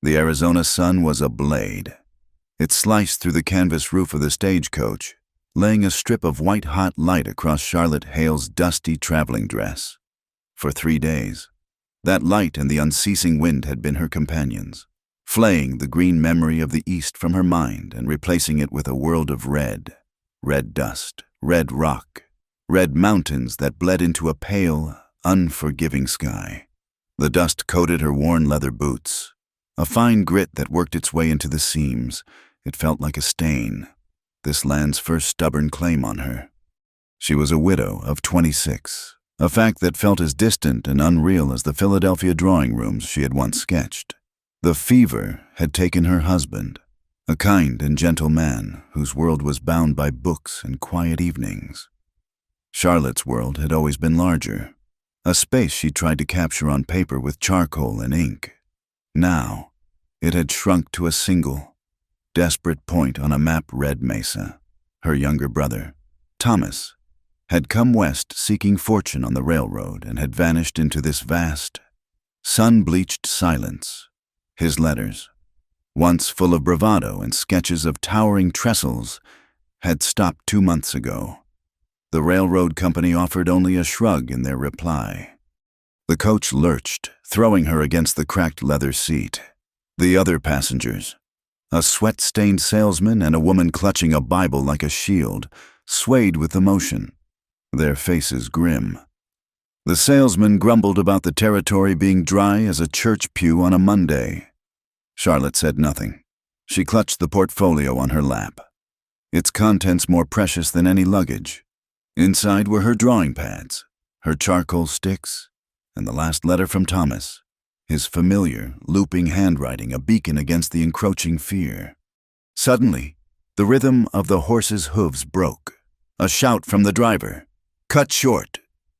The Arizona sun was a blade. It sliced through the canvas roof of the stagecoach, laying a strip of white-hot light across Charlotte Hale's dusty traveling dress. For 3 days, that light and the unceasing wind had been her companions, flaying the green memory of the East from her mind and replacing it with a world of red dust, red rock, red mountains that bled into a pale, unforgiving sky. The dust coated her worn leather boots, a fine grit that worked its way into the seams. It felt like a stain, this land's first stubborn claim on her. She was a widow of 26, a fact that felt as distant and unreal as the Philadelphia drawing rooms she had once sketched. The fever had taken her husband, a kind and gentle man whose world was bound by books and quiet evenings. Charlotte's world had always been larger, a space she tried to capture on paper with charcoal and ink. Now, it had shrunk to a single, desperate point on a map-red mesa. Her younger brother, Thomas, had come west seeking fortune on the railroad and had vanished into this vast, sun-bleached silence. His letters, once full of bravado and sketches of towering trestles, had stopped 2 months ago. The railroad company offered only a shrug in their reply. The coach lurched, throwing her against the cracked leather seat. The other passengers, a sweat-stained salesman and a woman clutching a Bible like a shield, swayed with the motion, their faces grim. The salesman grumbled about the territory being dry as a church pew on a Monday. Charlotte said nothing. She clutched the portfolio on her lap, its contents more precious than any luggage. Inside were her drawing pads, her charcoal sticks, and the last letter from Thomas, his familiar, looping handwriting a beacon against the encroaching fear. Suddenly, the rhythm of the horse's hooves broke. A shout from the driver. Cut short.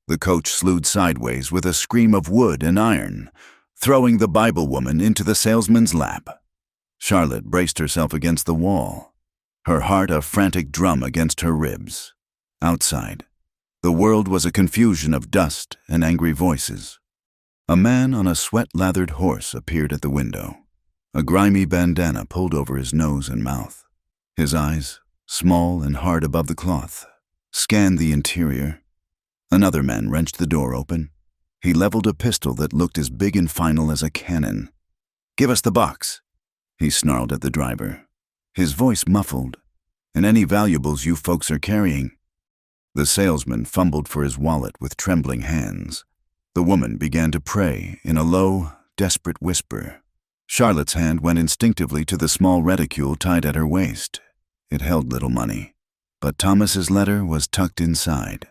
The coach slewed sideways with a scream of wood and iron, throwing the Bible woman into the salesman's lap. Charlotte braced herself against the wall, her heart a frantic drum against her ribs. Outside, the world was a confusion of dust and angry voices. A man on a sweat-lathered horse appeared at the window, a grimy bandana pulled over his nose and mouth. His eyes, small and hard above the cloth, scanned the interior. Another man wrenched the door open. He leveled a pistol that looked as big and final as a cannon. "Give us the box," he snarled at the driver, his voice muffled. "And any valuables you folks are carrying." The salesman fumbled for his wallet with trembling hands. The woman began to pray in a low, desperate whisper. Charlotte's hand went instinctively to the small reticule tied at her waist. It held little money, but Thomas's letter was tucked inside.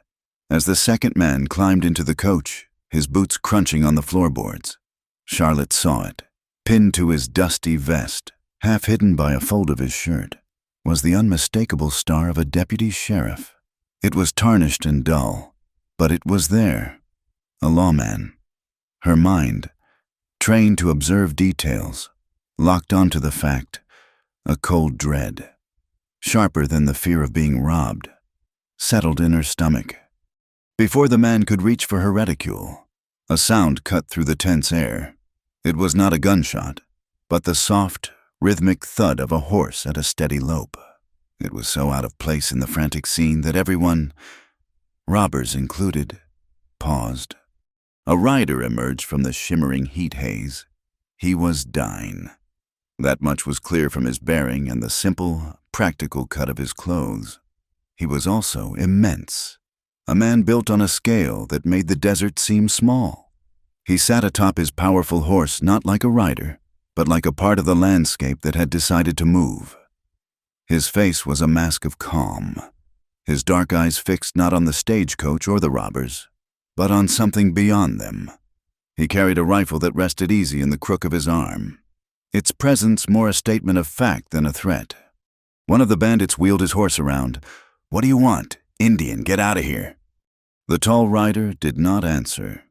As the second man climbed into the coach, his boots crunching on the floorboards, Charlotte saw it. Pinned to his dusty vest, half hidden by a fold of his shirt, was the unmistakable star of a deputy sheriff. It was tarnished and dull, but it was there. A lawman. Her mind, trained to observe details, locked onto the fact, a cold dread, sharper than the fear of being robbed, settled in her stomach. Before the man could reach for her reticule, a sound cut through the tense air. It was not a gunshot, but the soft, rhythmic thud of a horse at a steady lope. It was so out of place in the frantic scene that everyone, robbers included, paused. A rider emerged from the shimmering heat haze. He was Dine. That much was clear from his bearing and the simple, practical cut of his clothes. He was also immense, a man built on a scale that made the desert seem small. He sat atop his powerful horse not like a rider, but like a part of the landscape that had decided to move. His face was a mask of calm, his dark eyes fixed not on the stagecoach or the robbers, but on something beyond them. He carried a rifle that rested easy in the crook of his arm, its presence more a statement of fact than a threat. One of the bandits wheeled his horse around. "What do you want? Indian, get out of here." The tall rider did not answer.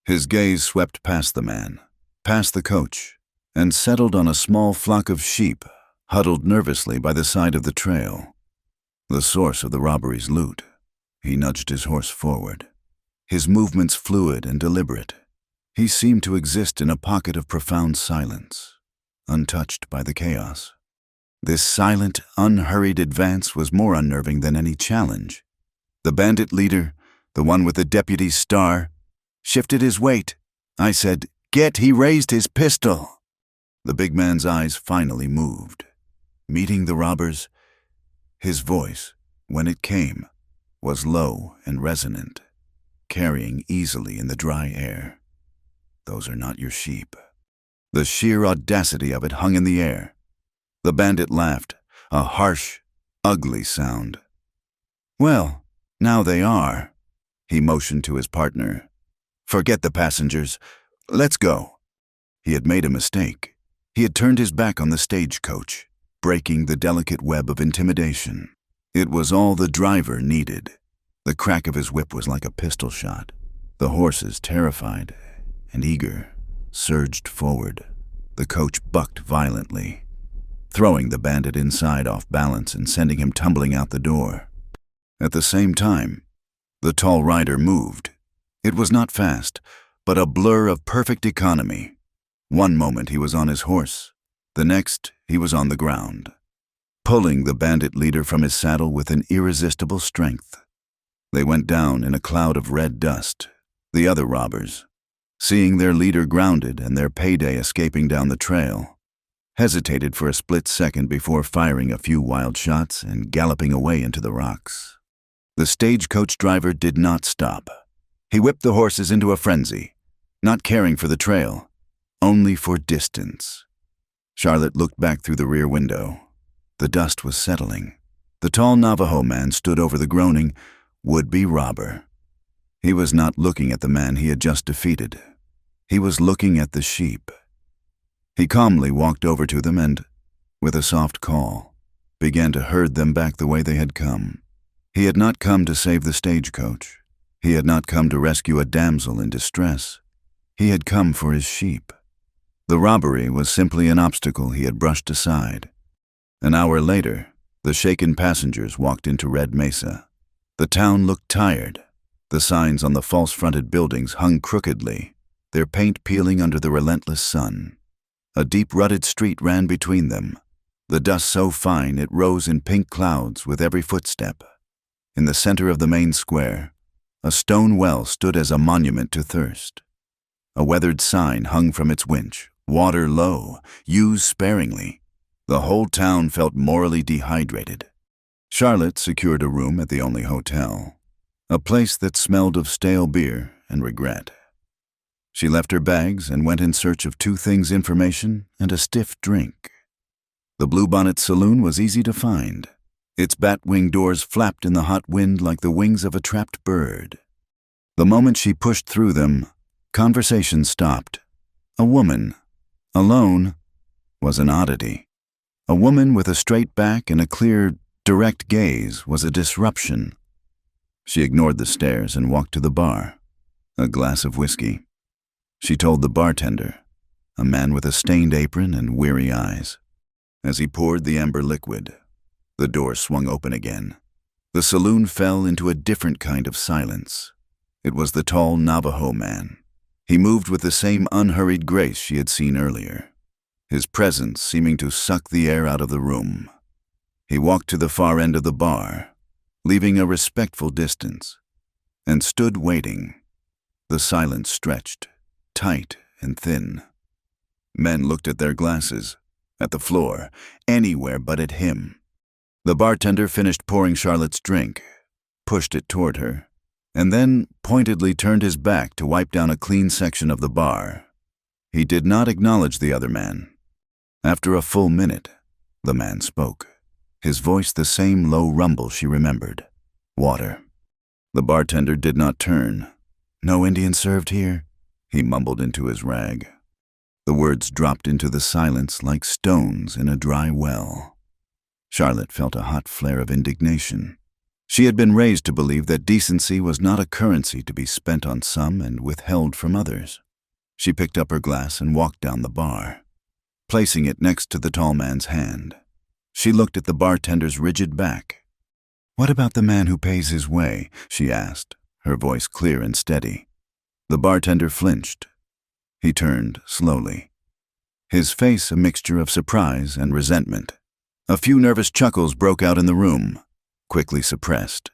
His gaze swept past the man, past the coach, and settled on a small flock of sheep huddled nervously by the side of the trail. The source of the robbery's loot. He nudged his horse forward, his movements fluid and deliberate. He seemed to exist in a pocket of profound silence. untouched by the chaos. This silent, unhurried advance was more unnerving than any challenge. The bandit leader, the one with the deputy's star, shifted his weight. I said, "Get!" He raised his pistol. The big man's eyes finally moved. Meeting the robbers, his voice, when it came, was low and resonant, carrying easily in the dry air. "Those are not your sheep." The sheer audacity of it hung in the air. The bandit laughed, a harsh, ugly sound. "Well, now they are." He motioned to his partner. "Forget the passengers. Let's go." He had made a mistake. He had turned his back on the stagecoach, breaking the delicate web of intimidation. It was all the driver needed. The crack of his whip was like a pistol shot. The horses, terrified and eager, surged forward. The coach bucked violently, throwing the bandit inside off balance and sending him tumbling out the door. At the same time, the tall rider moved. It was not fast, but a blur of perfect economy. One moment he was on his horse, the next he was on the ground, pulling the bandit leader from his saddle with an irresistible strength. They went down in a cloud of red dust. The other robbers, seeing their leader grounded and their payday escaping down the trail, hesitated for a split second before firing a few wild shots and galloping away into the rocks. The stagecoach driver did not stop. He whipped the horses into a frenzy, not caring for the trail, only for distance. Charlotte looked back through the rear window. The dust was settling. The tall Navajo man stood over the groaning, would-be robber. He was not looking at the man he had just defeated. He was looking at the sheep. He calmly walked over to them and, with a soft call, began to herd them back the way they had come. He had not come to save the stagecoach. He had not come to rescue a damsel in distress. He had come for his sheep. The robbery was simply an obstacle he had brushed aside. An hour later, the shaken passengers walked into Red Mesa. The town looked tired. The signs on the false-fronted buildings hung crookedly, their paint peeling under the relentless sun. A deep rutted street ran between them, the dust so fine it rose in pink clouds with every footstep. In the center of the main square, a stone well stood as a monument to thirst. A weathered sign hung from its winch, "Water low, use sparingly." The whole town felt morally dehydrated. Charlotte secured a room at the only hotel, a place that smelled of stale beer and regret. She left her bags and went in search of two things: information and a stiff drink. The Bluebonnet Saloon was easy to find. Its bat-wing doors flapped in the hot wind like the wings of a trapped bird. The moment she pushed through them, conversation stopped. A woman, alone, was an oddity. A woman with a straight back and a clear, direct gaze was a disruption. She ignored the stares and walked to the bar. A glass of whiskey. She told the bartender, a man with a stained apron and weary eyes. As he poured the amber liquid, the door swung open again. The saloon fell into a different kind of silence. It was the tall Navajo man. He moved with the same unhurried grace she had seen earlier, his presence seeming to suck the air out of the room. He walked to the far end of the bar, leaving a respectful distance, and stood waiting. The silence stretched, tight and thin. Men looked at their glasses, at the floor, anywhere but at him. The bartender finished pouring Charlotte's drink, pushed it toward her, and then pointedly turned his back to wipe down a clean section of the bar. He did not acknowledge the other man. After a full minute, the man spoke, his voice the same low rumble she remembered. "Water." The bartender did not turn. "No Indian served here?" he mumbled into his rag. The words dropped into the silence like stones in a dry well. Charlotte felt a hot flare of indignation. She had been raised to believe that decency was not a currency to be spent on some and withheld from others. She picked up her glass and walked down the bar, placing it next to the tall man's hand. She looked at the bartender's rigid back. "What about the man who pays his way?" she asked, her voice clear and steady. The bartender flinched. He turned slowly. his face a mixture of surprise and resentment. A few nervous chuckles broke out in the room, quickly suppressed.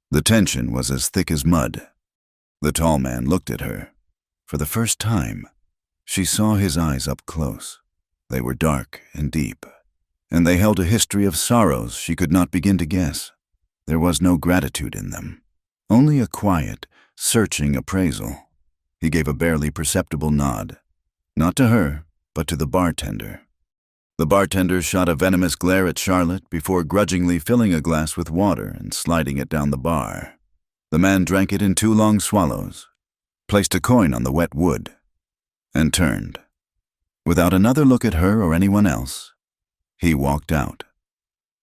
The tension was as thick as mud. The tall man looked at her. For the first time, she saw his eyes up close. They were dark and deep, and they held a history of sorrows she could not begin to guess. There was no gratitude in them, only a quiet, searching appraisal. He gave a barely perceptible nod, not to her, but to the bartender. The bartender shot a venomous glare at Charlotte before grudgingly filling a glass with water and sliding it down the bar. The man drank it in 2 long swallows, placed a coin on the wet wood, and turned. Without another look at her or anyone else, he walked out.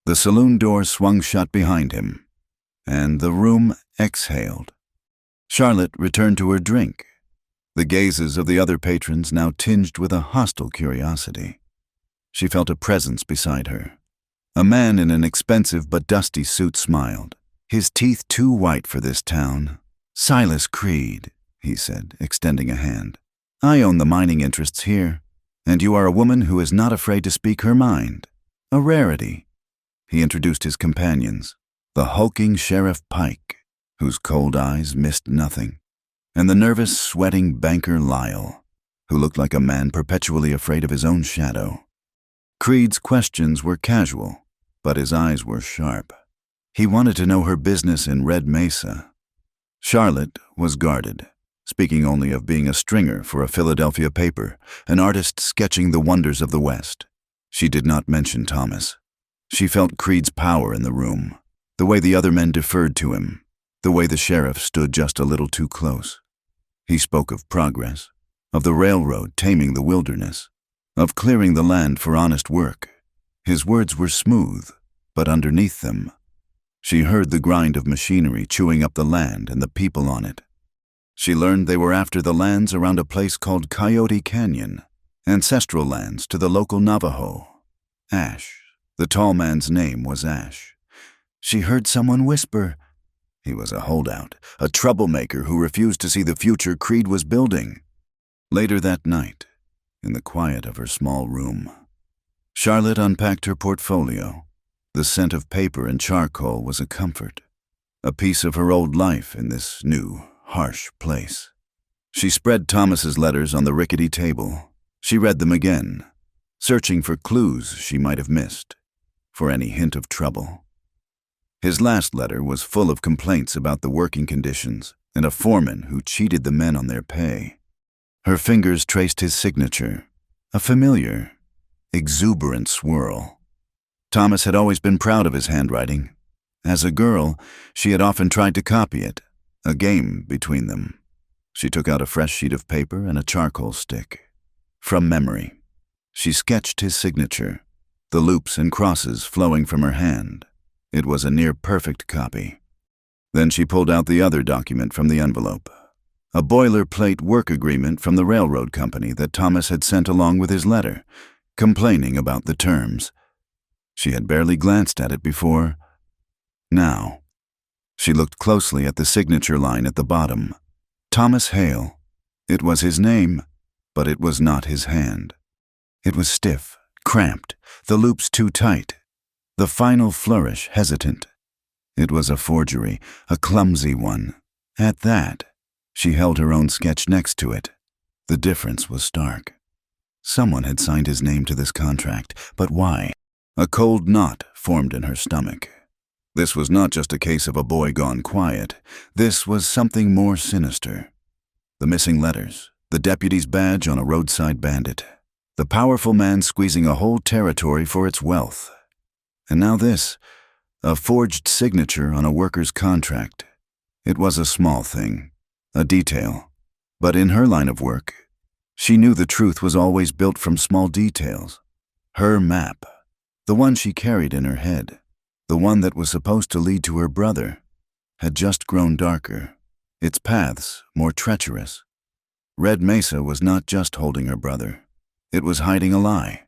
The saloon door swung shut behind him, and the room exhaled. Charlotte returned to her drink, the gazes of the other patrons now tinged with a hostile curiosity. She felt a presence beside her. A man in an expensive but dusty suit smiled, his teeth too white for this town. "Silas Creed," he said, extending a hand. "I own the mining interests here, and you are a woman who is not afraid to speak her mind. A rarity." He introduced his companions, the hulking Sheriff Pike, whose cold eyes missed nothing, and the nervous, sweating banker Lyle, who looked like a man perpetually afraid of his own shadow. Creed's questions were casual, but his eyes were sharp. He wanted to know her business in Red Mesa. Charlotte was guarded, speaking only of being a stringer for a Philadelphia paper, an artist sketching the wonders of the West. She did not mention Thomas. She felt Creed's power in the room, the way the other men deferred to him, the way the sheriff stood just a little too close. He spoke of progress, of the railroad taming the wilderness, of clearing the land for honest work. His words were smooth, but underneath them, she heard the grind of machinery chewing up the land and the people on it. She learned they were after the lands around a place called Coyote Canyon, ancestral lands to the local Navajo. Ash. The tall man's name was Ash. She heard someone whisper. He was a holdout, a troublemaker who refused to see the future Creed was building. Later that night, in the quiet of her small room, Charlotte unpacked her portfolio. The scent of paper and charcoal was a comfort, a piece of her old life in this new, harsh place. She spread Thomas's letters on the rickety table. She read them again, searching for clues she might have missed, for any hint of trouble. His last letter was full of complaints about the working conditions and a foreman who cheated the men on their pay. Her fingers traced his signature, a familiar, exuberant swirl. Thomas had always been proud of his handwriting. As a girl, she had often tried to copy it, a game between them. She took out a fresh sheet of paper and a charcoal stick. From memory, she sketched his signature, the loops and crosses flowing from her hand. It was a near-perfect copy. Then she pulled out the other document from the envelope, a boilerplate work agreement from the railroad company that Thomas had sent along with his letter, complaining about the terms. She had barely glanced at it before. Now, she looked closely at the signature line at the bottom. Thomas Hale. It was his name, but it was not his hand. It was stiff, cramped, the loops too tight, the final flourish hesitant. It was a forgery, a clumsy one. At that, she held her own sketch next to it. The difference was stark. Someone had signed his name to this contract, but why? A cold knot formed in her stomach. This was not just a case of a boy gone quiet. This was something more sinister. The missing letters, the deputy's badge on a roadside bandit, the powerful man squeezing a whole territory for its wealth. And now this, a forged signature on a worker's contract. It was a small thing, a detail. But in her line of work, she knew the truth was always built from small details. Her map, the one she carried in her head, the one that was supposed to lead to her brother, had just grown darker, its paths more treacherous. Red Mesa was not just holding her brother. It was hiding a lie.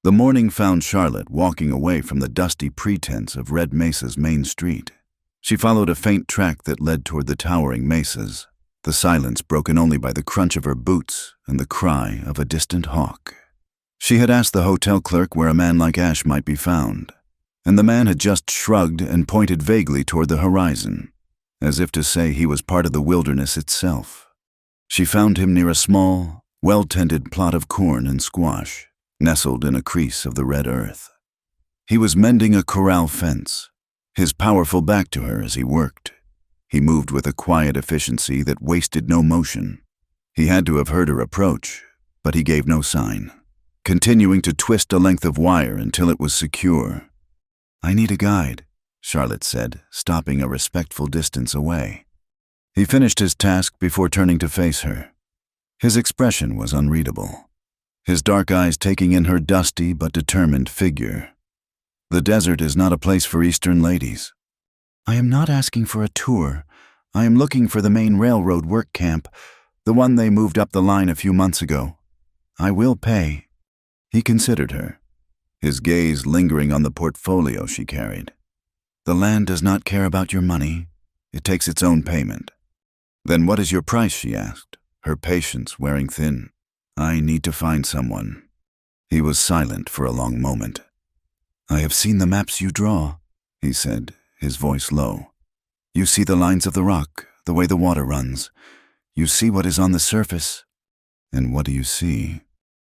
The morning found Charlotte walking away from the dusty pretense of Red Mesa's main street. She followed a faint track that led toward the towering mesas, the silence broken only by the crunch of her boots and the cry of a distant hawk. She had asked the hotel clerk where a man like Ash might be found, and the man had just shrugged and pointed vaguely toward the horizon, as if to say he was part of the wilderness itself. She found him near a small, well-tended plot of corn and squash, nestled in a crease of the red earth. He was mending a corral fence, his powerful back to her as he worked. He moved with a quiet efficiency that wasted no motion. He had to have heard her approach, but he gave no sign, continuing to twist a length of wire until it was secure. "I need a guide," Charlotte said, stopping a respectful distance away. He finished his task before turning to face her. His expression was unreadable, his dark eyes taking in her dusty but determined figure. "The desert is not a place for Eastern ladies." "I am not asking for a tour. I am looking for the main railroad work camp, the one they moved up the line a few months ago. I will pay." He considered her, his gaze lingering on the portfolio she carried. "The land does not care about your money. It takes its own payment." "Then what is your price?" she asked, her patience wearing thin. "I need to find someone." He was silent for a long moment. "I have seen the maps you draw," he said, his voice low. "You see the lines of the rock, the way the water runs. You see what is on the surface." "And what do you see?"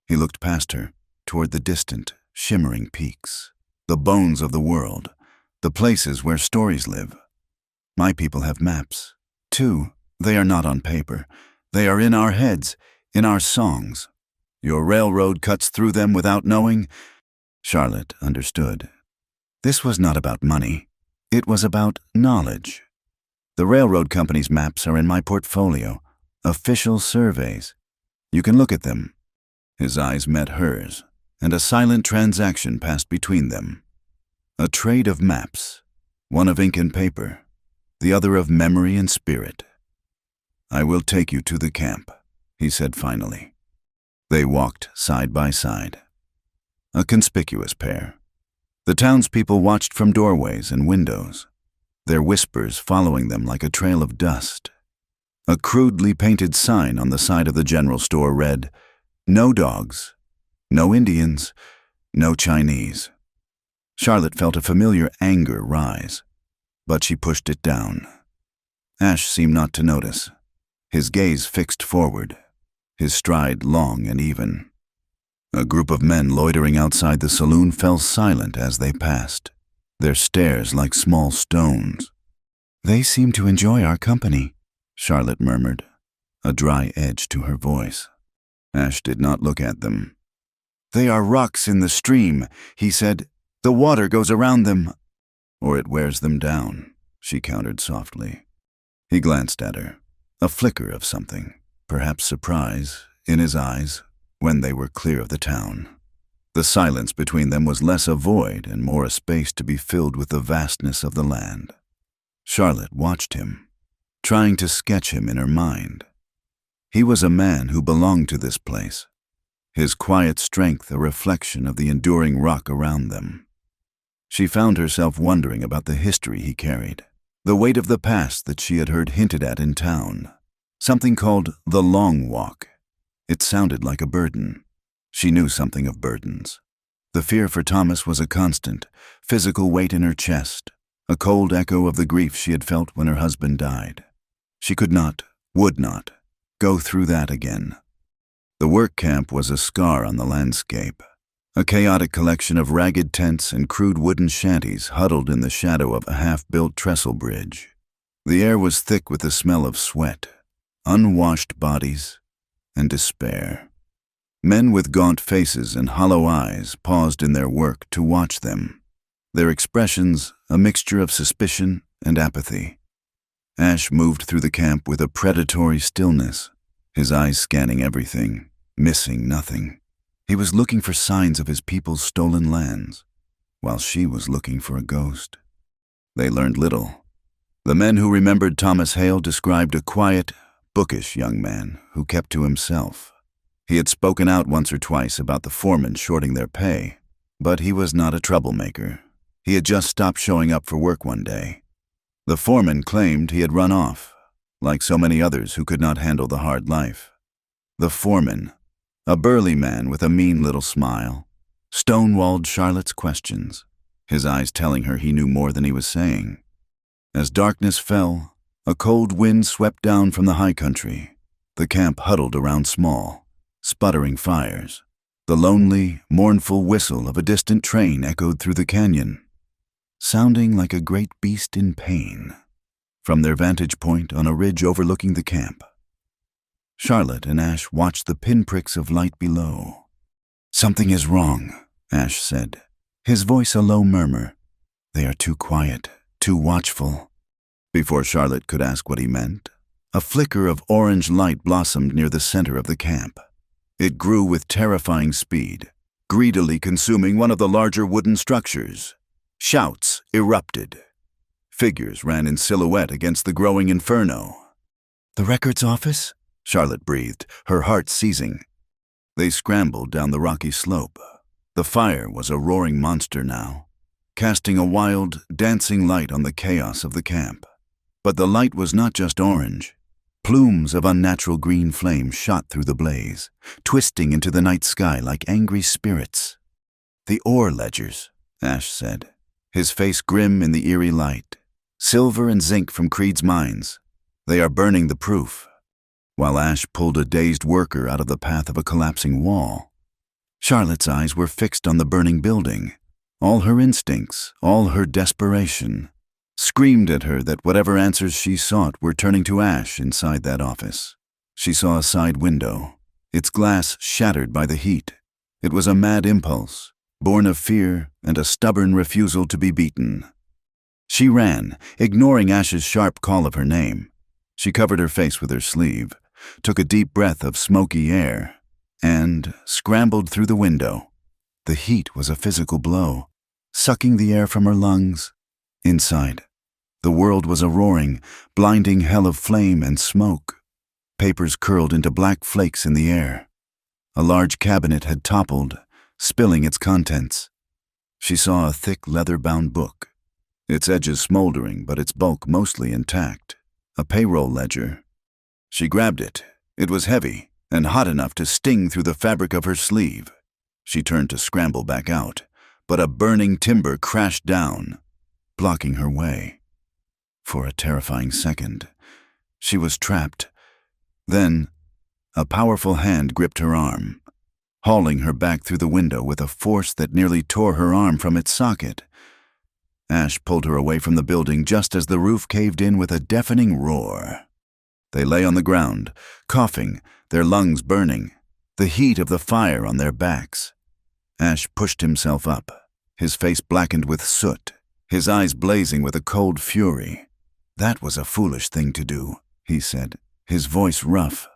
He looked past her, toward the distant, shimmering peaks, the bones of the world, the places where stories live. "My people have maps, too. They are not on paper. They are in our heads, in our songs. Your railroad cuts through them without knowing." Charlotte understood. This was not about money. It was about knowledge. "The railroad company's maps are in my portfolio, official surveys. You can look at them." His eyes met hers, and a silent transaction passed between them. A trade of maps, one of ink and paper, the other of memory and spirit. "I will take you to the camp," he said finally. They walked side by side. A conspicuous pair. The townspeople watched from doorways and windows, their whispers following them like a trail of dust. A crudely painted sign on the side of the general store read, "No dogs, no Indians, no Chinese." Charlotte felt a familiar anger rise, but she pushed it down. Ash seemed not to notice, his gaze fixed forward, his stride long and even. A group of men loitering outside the saloon fell silent as they passed, their stares like small stones. "They seem to enjoy our company," Charlotte murmured, a dry edge to her voice. Ash did not look at them. "They are rocks in the stream," he said. "The water goes around them." "Or it wears them down," she countered softly. He glanced at her, a flicker of something, perhaps surprise, in his eyes when they were clear of the town. The silence between them was less a void and more a space to be filled with the vastness of the land. Charlotte watched him, trying to sketch him in her mind. He was a man who belonged to this place, his quiet strength a reflection of the enduring rock around them. She found herself wondering about the history he carried, the weight of the past that she had heard hinted at in town, something called the Long Walk. It sounded like a burden. She knew something of burdens. The fear for Thomas was a constant, physical weight in her chest, a cold echo of the grief she had felt when her husband died. She could not, would not, go through that again. The work camp was a scar on the landscape, a chaotic collection of ragged tents and crude wooden shanties huddled in the shadow of a half-built trestle bridge. The air was thick with the smell of sweat, unwashed bodies, and despair. Men with gaunt faces and hollow eyes paused in their work to watch them, their expressions a mixture of suspicion and apathy. Ash moved through the camp with a predatory stillness, his eyes scanning everything, missing nothing. He was looking for signs of his people's stolen lands, while she was looking for a ghost. They learned little. The men who remembered Thomas Hale described a quiet, bookish young man who kept to himself. He had spoken out once or twice about the foremen shorting their pay, but he was not a troublemaker. He had just stopped showing up for work one day. The foreman claimed he had run off, like so many others who could not handle the hard life. The foreman, A burly man with a mean little smile stonewalled Charlotte's questions, his eyes telling her he knew more than he was saying. As darkness fell, a cold wind swept down from the high country. The camp huddled around small, sputtering fires. The lonely, mournful whistle of a distant train echoed through the canyon, sounding like a great beast in pain. From their vantage point on a ridge overlooking the camp, Charlotte and Ash watched the pinpricks of light below. "Something is wrong," Ash said, his voice a low murmur. "They are too quiet, too watchful." Before Charlotte could ask what he meant, a flicker of orange light blossomed near the center of the camp. It grew with terrifying speed, greedily consuming one of the larger wooden structures. Shouts erupted. Figures ran in silhouette against the growing inferno. "The records office?" Charlotte breathed, her heart seizing. They scrambled down the rocky slope. The fire was a roaring monster now, casting a wild, dancing light on the chaos of the camp. But the light was not just orange. Plumes of unnatural green flame shot through the blaze, twisting into the night sky like angry spirits. "The ore ledgers," Ash said, his face grim in the eerie light. "Silver and zinc from Creed's mines. They are burning the proof." While Ash pulled a dazed worker out of the path of a collapsing wall, Charlotte's eyes were fixed on the burning building. All her instincts, all her desperation, screamed at her that whatever answers she sought were turning to ash inside that office. She saw a side window, its glass shattered by the heat. It was a mad impulse, born of fear and a stubborn refusal to be beaten. She ran, ignoring Ash's sharp call of her name. She covered her face with her sleeve, took a deep breath of smoky air, and scrambled through the window. The heat was a physical blow, sucking the air from her lungs. Inside, the world was a roaring, blinding hell of flame and smoke. Papers curled into black flakes in the air. A large cabinet had toppled, spilling its contents. She saw a thick leather-bound book, its edges smoldering but its bulk mostly intact. A payroll ledger. She grabbed it. It was heavy and hot enough to sting through the fabric of her sleeve. She turned to scramble back out, but a burning timber crashed down, blocking her way. For a terrifying second, she was trapped. Then, a powerful hand gripped her arm, hauling her back through the window with a force that nearly tore her arm from its socket. Ash pulled her away from the building just as the roof caved in with a deafening roar. They lay on the ground, coughing, their lungs burning, the heat of the fire on their backs. Ash pushed himself up, his face blackened with soot, his eyes blazing with a cold fury. "That was a foolish thing to do," he said, his voice rough.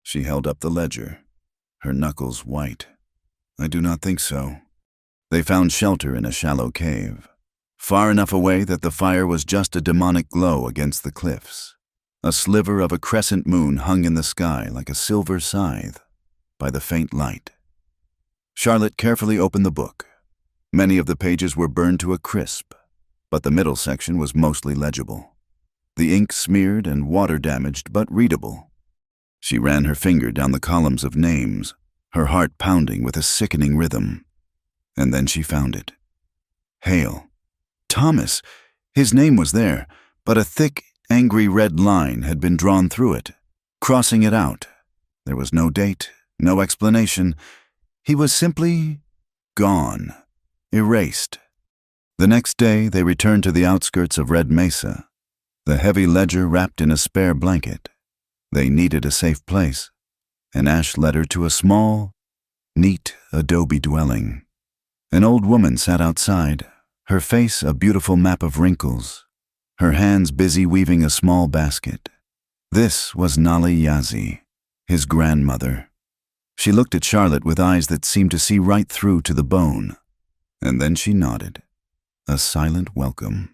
She held up the ledger, her knuckles white. "I do not think so." They found shelter in a shallow cave, far enough away that the fire was just a demonic glow against the cliffs. A sliver of a crescent moon hung in the sky like a silver scythe by the faint light. Charlotte carefully opened the book. Many of the pages were burned to a crisp, but the middle section was mostly legible. The ink smeared and water-damaged, but readable. She ran her finger down the columns of names, her heart pounding with a sickening rhythm. And then she found it. Hale. Thomas. His name was there, but a thick, angry red line had been drawn through it, crossing it out. There was no date, no explanation. He was simply gone, erased. The next day, they returned to the outskirts of Red Mesa, the heavy ledger wrapped in a spare blanket. They needed a safe place, and Ash led her to a small, neat adobe dwelling. An old woman sat outside, her face a beautiful map of wrinkles, her hands busy weaving a small basket. This was Nali Yazi, his grandmother. She looked at Charlotte with eyes that seemed to see right through to the bone, and then she nodded, a silent welcome.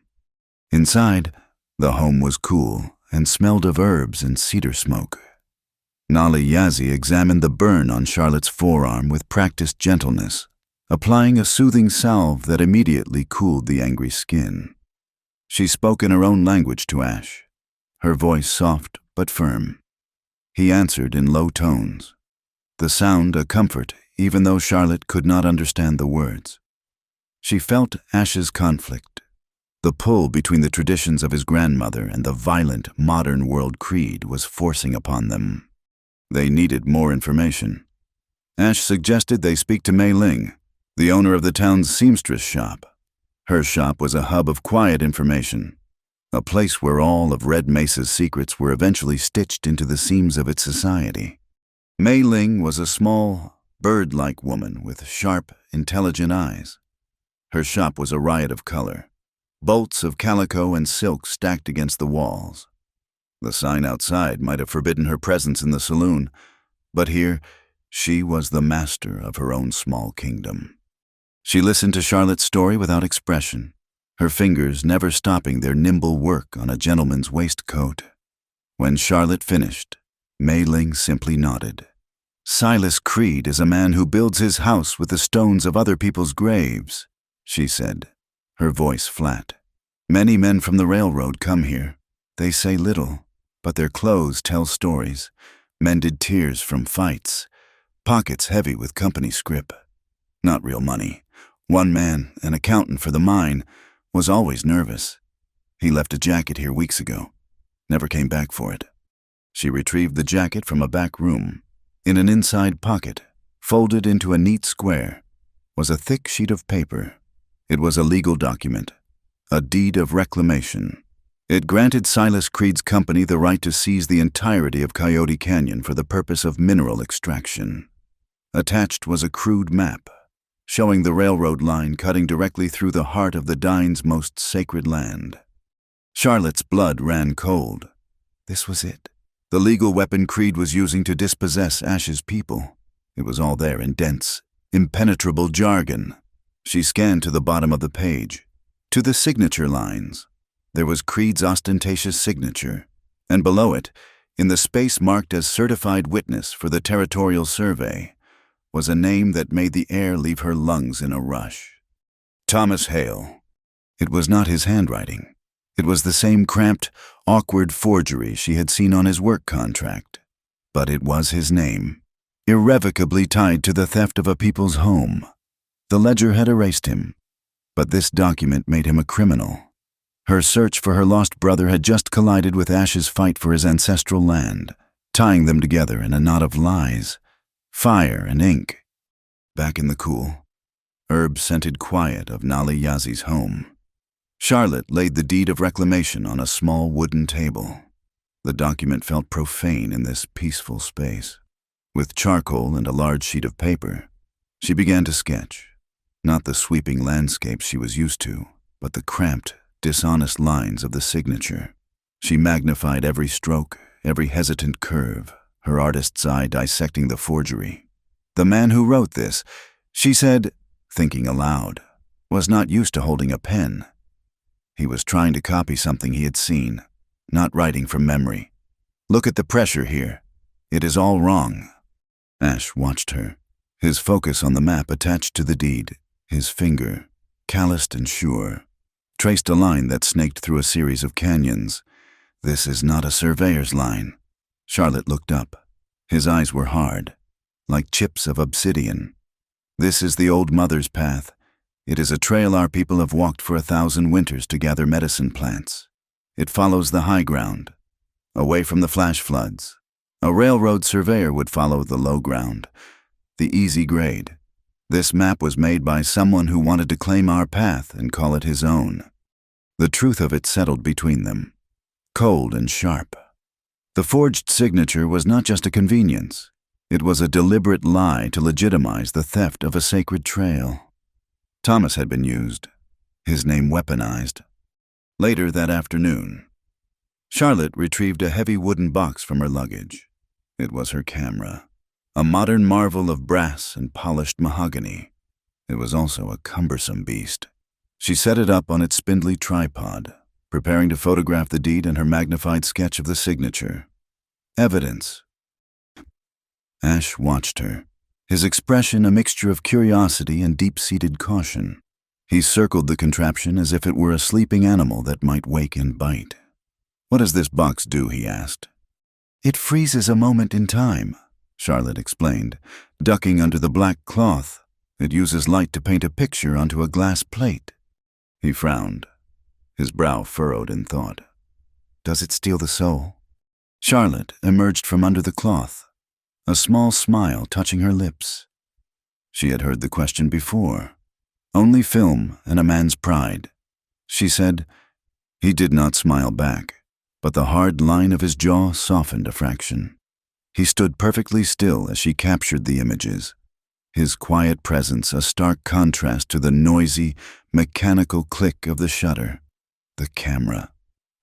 Inside, the home was cool and smelled of herbs and cedar smoke. Nali Yazi examined the burn on Charlotte's forearm with practiced gentleness, applying a soothing salve that immediately cooled the angry skin. She spoke in her own language to Ash, her voice soft but firm. He answered in low tones. the sound a comfort even though Charlotte could not understand the words. She felt Ash's conflict, the pull between the traditions of his grandmother and the violent, modern world creed was forcing upon them. They needed more information. Ash suggested they speak to Mei Ling, the owner of the town's seamstress shop. Her shop was a hub of quiet information, a place where all of Red Mesa's secrets were eventually stitched into the seams of its society. Mei Ling was a small, bird-like woman with sharp, intelligent eyes. Her shop was a riot of color, bolts of calico and silk stacked against the walls. The sign outside might have forbidden her presence in the saloon, but here she was the master of her own small kingdom. She listened to Charlotte's story without expression, her fingers never stopping their nimble work on a gentleman's waistcoat. When Charlotte finished, Mei Ling simply nodded. "Silas Creed is a man who builds his house with the stones of other people's graves," she said, her voice flat. "Many men from the railroad come here. They say little, but their clothes tell stories, mended tears from fights, pockets heavy with company scrip. Not real money. One man, an accountant for the mine, was always nervous. He left a jacket here weeks ago. Never came back for it." She retrieved the jacket from a back room. In an inside pocket, folded into a neat square, was a thick sheet of paper. It was a legal document, a deed of reclamation. It granted Silas Creed's company the right to seize the entirety of Coyote Canyon for the purpose of mineral extraction. Attached was a crude map, showing the railroad line cutting directly through the heart of the Dine's most sacred land. Charlotte's blood ran cold. This was it. The legal weapon Creed was using to dispossess Ash's people. It was all there in dense, impenetrable jargon. She scanned to the bottom of the page, to the signature lines. There was Creed's ostentatious signature, and below it, in the space marked as certified witness for the territorial survey, was a name that made the air leave her lungs in a rush. Thomas Hale. It was not his handwriting. It was the same cramped, awkward forgery she had seen on his work contract. But it was his name, irrevocably tied to the theft of a people's home. The ledger had erased him, but this document made him a criminal. Her search for her lost brother had just collided with Ash's fight for his ancestral land, tying them together in a knot of lies, fire and ink. Back in the cool, herb-scented quiet of Nali Yazi's home, Charlotte laid the deed of reclamation on a small wooden table. The document felt profane in this peaceful space. With charcoal and a large sheet of paper, she began to sketch, not the sweeping landscape she was used to, but the cramped, dishonest lines of the signature. She magnified every stroke, every hesitant curve, her artist's eye dissecting the forgery. The man who wrote this, she said, thinking aloud, was not used to holding a pen. He was trying to copy something he had seen, not writing from memory. "Look at the pressure here. It is all wrong." Ash watched her, his focus on the map attached to the deed, his finger, calloused and sure, traced a line that snaked through a series of canyons. "This is not a surveyor's line." Charlotte looked up. His eyes were hard, like chips of obsidian. "This is the old mother's path. It is a trail our people have walked for 1,000 winters to gather medicine plants. It follows the high ground, away from the flash floods. A railroad surveyor would follow the low ground, the easy grade. This map was made by someone who wanted to claim our path and call it his own." The truth of it settled between them, cold and sharp. The forged signature was not just a convenience. It was a deliberate lie to legitimize the theft of a sacred trail. Thomas had been used, his name weaponized. Later that afternoon, Charlotte retrieved a heavy wooden box from her luggage. It was her camera, a modern marvel of brass and polished mahogany. It was also a cumbersome beast. She set it up on its spindly tripod, preparing to photograph the deed and her magnified sketch of the signature. Evidence. Ash watched her, his expression a mixture of curiosity and deep-seated caution. He circled the contraption as if it were a sleeping animal that might wake and bite. "What does this box do?" he asked. "It freezes a moment in time," Charlotte explained, ducking under the black cloth. It uses light to paint a picture onto a glass plate. He frowned, his brow furrowed in thought. Does it steal the soul? Charlotte emerged from under the cloth, a small smile touching her lips. She had heard the question before. Only film and a man's pride. She said. He did not smile back, but the hard line of his jaw softened a fraction. He stood perfectly still as she captured the images, his quiet presence a stark contrast to the noisy, mechanical click of the shutter. The camera,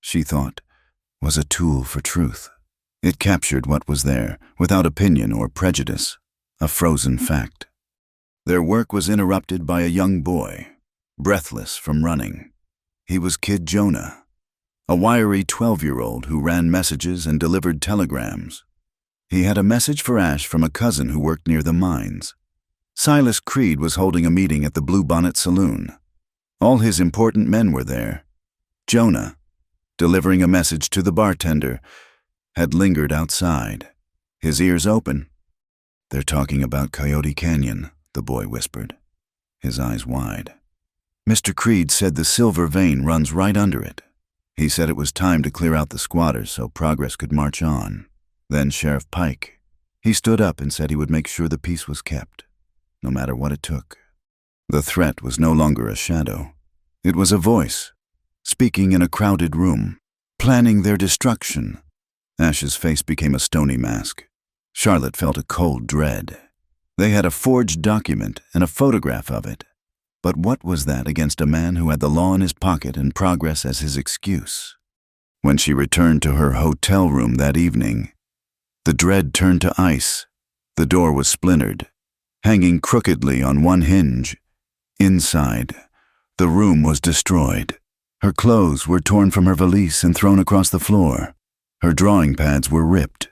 she thought, was a tool for truth. It captured what was there, without opinion or prejudice, a frozen fact. Their work was interrupted by a young boy, breathless from running. He was Kid Jonah, a wiry 12-year-old who ran messages and delivered telegrams. He had a message for Ash from a cousin who worked near the mines. Silas Creed was holding a meeting at the Bluebonnet Saloon. All his important men were there. Jonah, delivering a message to the bartender, had lingered outside, his ears open. They're talking about Coyote Canyon, the boy whispered, his eyes wide. Mr. Creed said the silver vein runs right under it. He said it was time to clear out the squatters so progress could march on. Then Sheriff Pike. He stood up and said he would make sure the peace was kept, no matter what it took. The threat was no longer a shadow. It was a voice, speaking in a crowded room, planning their destruction. Ash's face became a stony mask. Charlotte felt a cold dread. They had a forged document and a photograph of it. But what was that against a man who had the law in his pocket and progress as his excuse? When she returned to her hotel room that evening, the dread turned to ice. The door was splintered, hanging crookedly on one hinge. Inside, the room was destroyed. Her clothes were torn from her valise and thrown across the floor. Her drawing pads were ripped.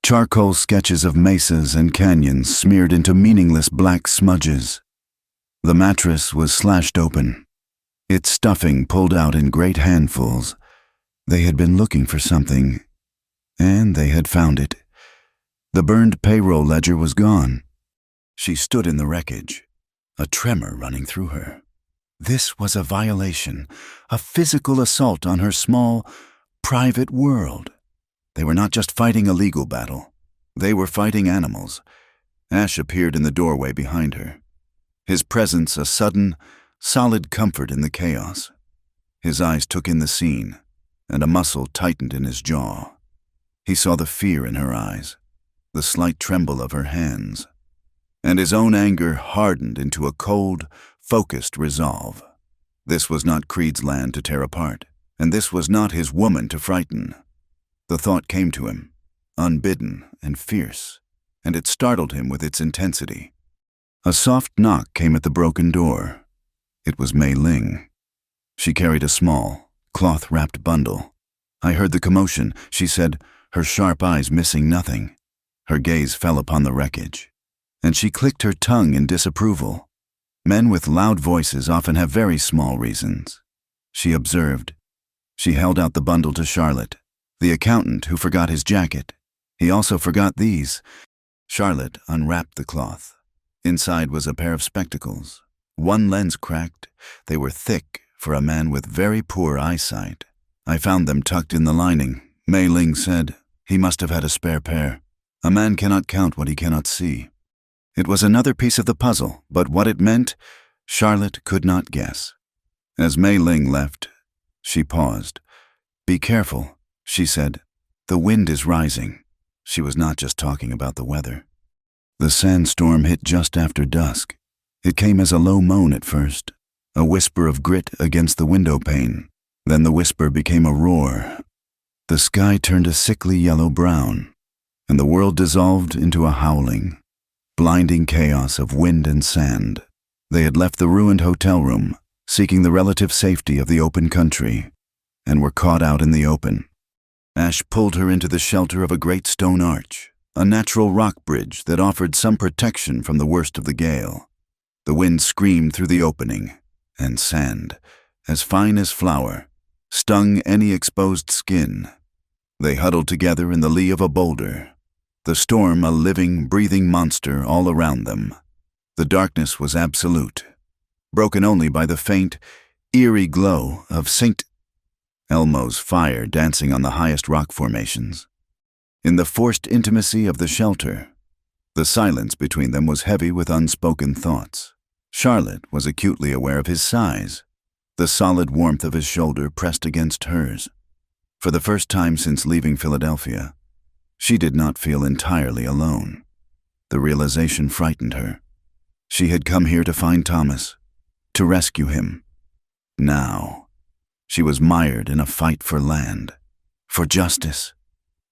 Charcoal sketches of mesas and canyons smeared into meaningless black smudges. The mattress was slashed open, its stuffing pulled out in great handfuls. They had been looking for something, and they had found it. The burned payroll ledger was gone. She stood in the wreckage, a tremor running through her. This was a violation, a physical assault on her small, private world. They were not just fighting a legal battle. They were fighting animals. Ash appeared in the doorway behind her. His presence a sudden, solid comfort in the chaos. His eyes took in the scene, and a muscle tightened in his jaw. He saw the fear in her eyes, the slight tremble of her hands, and his own anger hardened into a cold, focused resolve. This was not Creed's land to tear apart, and this was not his woman to frighten. The thought came to him, unbidden and fierce, and it startled him with its intensity. A soft knock came at the broken door. It was Mei Ling. She carried a small, cloth-wrapped bundle. I heard the commotion, she said, her sharp eyes missing nothing. Her gaze fell upon the wreckage, and she clicked her tongue in disapproval. Men with loud voices often have very small reasons. She observed. She held out the bundle to Charlotte, the accountant who forgot his jacket. He also forgot these. Charlotte unwrapped the cloth. Inside was a pair of spectacles. One lens cracked. They were thick for a man with very poor eyesight. I found them tucked in the lining, Mei Ling said. He must have had a spare pair. A man cannot count what he cannot see. It was another piece of the puzzle, but what it meant, Charlotte could not guess. As Mei Ling left, she paused. Be careful, she said. The wind is rising. She was not just talking about the weather. The sandstorm hit just after dusk. It came as a low moan at first, a whisper of grit against the window pane. Then the whisper became a roar. The sky turned a sickly yellow-brown, and the world dissolved into a howling, blinding chaos of wind and sand. They had left the ruined hotel room, seeking the relative safety of the open country, and were caught out in the open. Ash pulled her into the shelter of a great stone arch, a natural rock bridge that offered some protection from the worst of the gale. The wind screamed through the opening, and sand, as fine as flour, stung any exposed skin. They huddled together in the lee of a boulder, the storm a living, breathing monster all around them. The darkness was absolute, broken only by the faint, eerie glow of St. Elmo's fire dancing on the highest rock formations. In the forced intimacy of the shelter, the silence between them was heavy with unspoken thoughts. Charlotte was acutely aware of his size, the solid warmth of his shoulder pressed against hers. For the first time since leaving Philadelphia, she did not feel entirely alone. The realization frightened her. She had come here to find Thomas, to rescue him. Now, she was mired in a fight for land, for justice,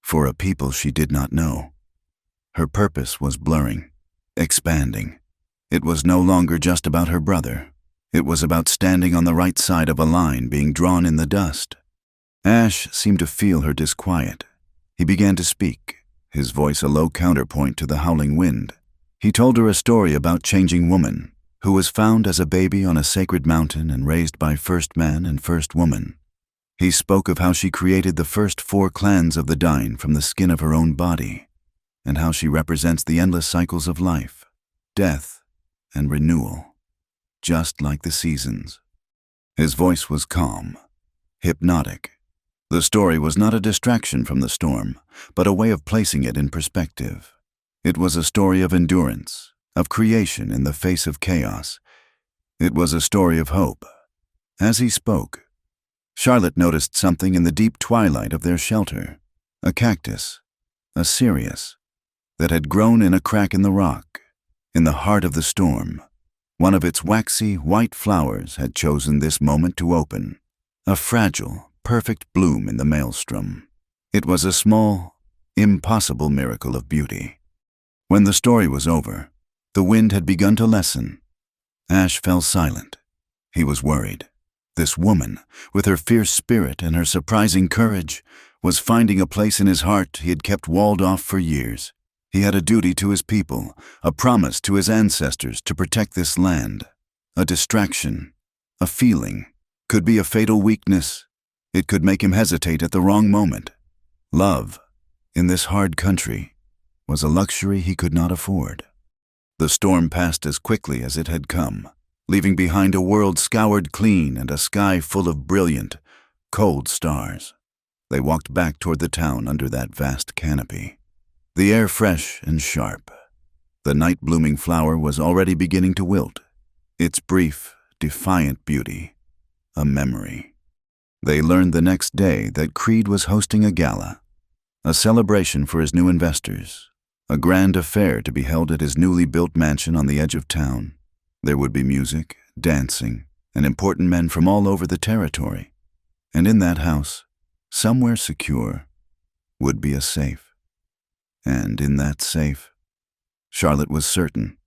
for a people she did not know. Her purpose was blurring, expanding. It was no longer just about her brother. It was about standing on the right side of a line being drawn in the dust. Ash seemed to feel her disquiet. He began to speak, his voice a low counterpoint to the howling wind. He told her a story about changing woman, who was found as a baby on a sacred mountain and raised by first man and first woman. He spoke of how she created the first 4 clans of the Dine from the skin of her own body, and how she represents the endless cycles of life, death, and renewal, just like the seasons. His voice was calm, hypnotic. The story was not a distraction from the storm, but a way of placing it in perspective. It was a story of endurance, of creation in the face of chaos. It was a story of hope. As he spoke, Charlotte noticed something in the deep twilight of their shelter, a cactus, a cereus, that had grown in a crack in the rock. In the heart of the storm, one of its waxy, white flowers had chosen this moment to open, a fragile, perfect bloom in the maelstrom. It was a small, impossible miracle of beauty. When the story was over, the wind had begun to lessen. Ash fell silent. He was worried. This woman, with her fierce spirit and her surprising courage, was finding a place in his heart he had kept walled off for years. He had a duty to his people, a promise to his ancestors to protect this land. A distraction, a feeling, could be a fatal weakness. It could make him hesitate at the wrong moment. Love, in this hard country, was a luxury he could not afford. The storm passed as quickly as it had come, leaving behind a world scoured clean and a sky full of brilliant, cold stars. They walked back toward the town under that vast canopy, the air fresh and sharp. The night-blooming flower was already beginning to wilt, its brief, defiant beauty a memory. They learned the next day that Creed was hosting a gala, a celebration for his new investors, a grand affair to be held at his newly built mansion on the edge of town. There would be music, dancing, and important men from all over the territory. And in that house, somewhere secure, would be a safe. And in that safe, Charlotte was certain,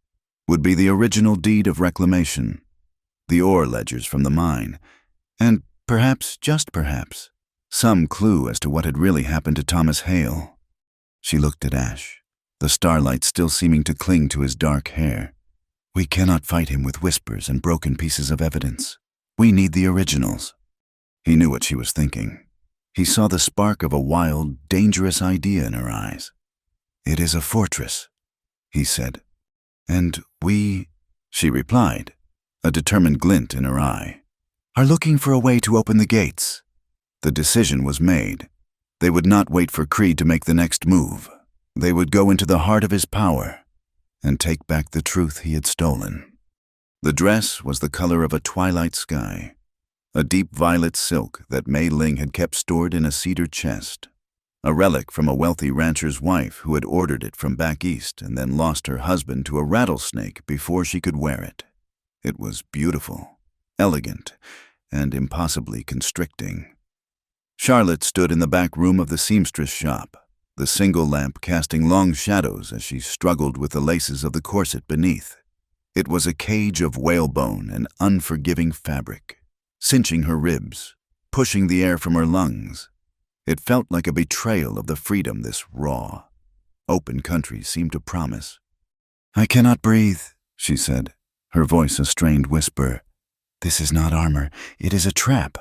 would be the original deed of reclamation, the ore ledgers from the mine, and perhaps, just perhaps, some clue as to what had really happened to Thomas Hale. She looked at Ash, the starlight still seeming to cling to his dark hair. We cannot fight him with whispers and broken pieces of evidence. We need the originals. He knew what she was thinking. He saw the spark of a wild, dangerous idea in her eyes. It is a fortress, he said. And we, she replied, a determined glint in her eye, are looking for a way to open the gates. The decision was made. They would not wait for Creed to make the next move. They would go into the heart of his power and take back the truth he had stolen. The dress was the color of a twilight sky, a deep violet silk that Mei Ling had kept stored in a cedar chest, a relic from a wealthy rancher's wife who had ordered it from back east and then lost her husband to a rattlesnake before she could wear it. It was beautiful, elegant, and impossibly constricting. Charlotte stood in the back room of the seamstress shop, the single lamp casting long shadows as she struggled with the laces of the corset beneath. It was a cage of whalebone and unforgiving fabric, cinching her ribs, pushing the air from her lungs. It felt like a betrayal of the freedom this raw, open country seemed to promise. I cannot breathe, she said, her voice a strained whisper. This is not armor, it is a trap.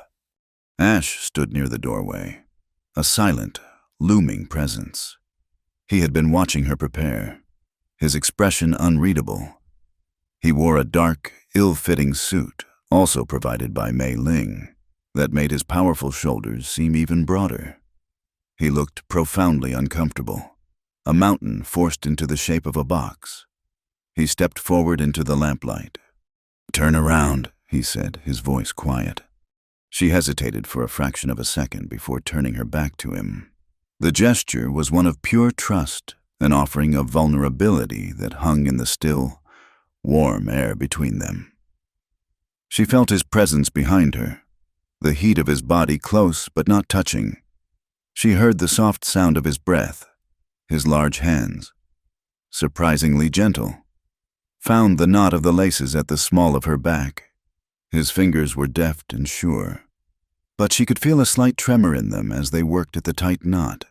Ash stood near the doorway, a silent, looming presence. He had been watching her prepare, his expression unreadable. He wore a dark, ill-fitting suit, also provided by Mei Ling, that made his powerful shoulders seem even broader. He looked profoundly uncomfortable, a mountain forced into the shape of a box. He stepped forward into the lamplight. "Turn around," he said, his voice quiet. She hesitated for a fraction of a second before turning her back to him. The gesture was one of pure trust, an offering of vulnerability that hung in the still, warm air between them. She felt his presence behind her, the heat of his body close but not touching. She heard the soft sound of his breath, his large hands, surprisingly gentle, found the knot of the laces at the small of her back. His fingers were deft and sure, but she could feel a slight tremor in them as they worked at the tight knot.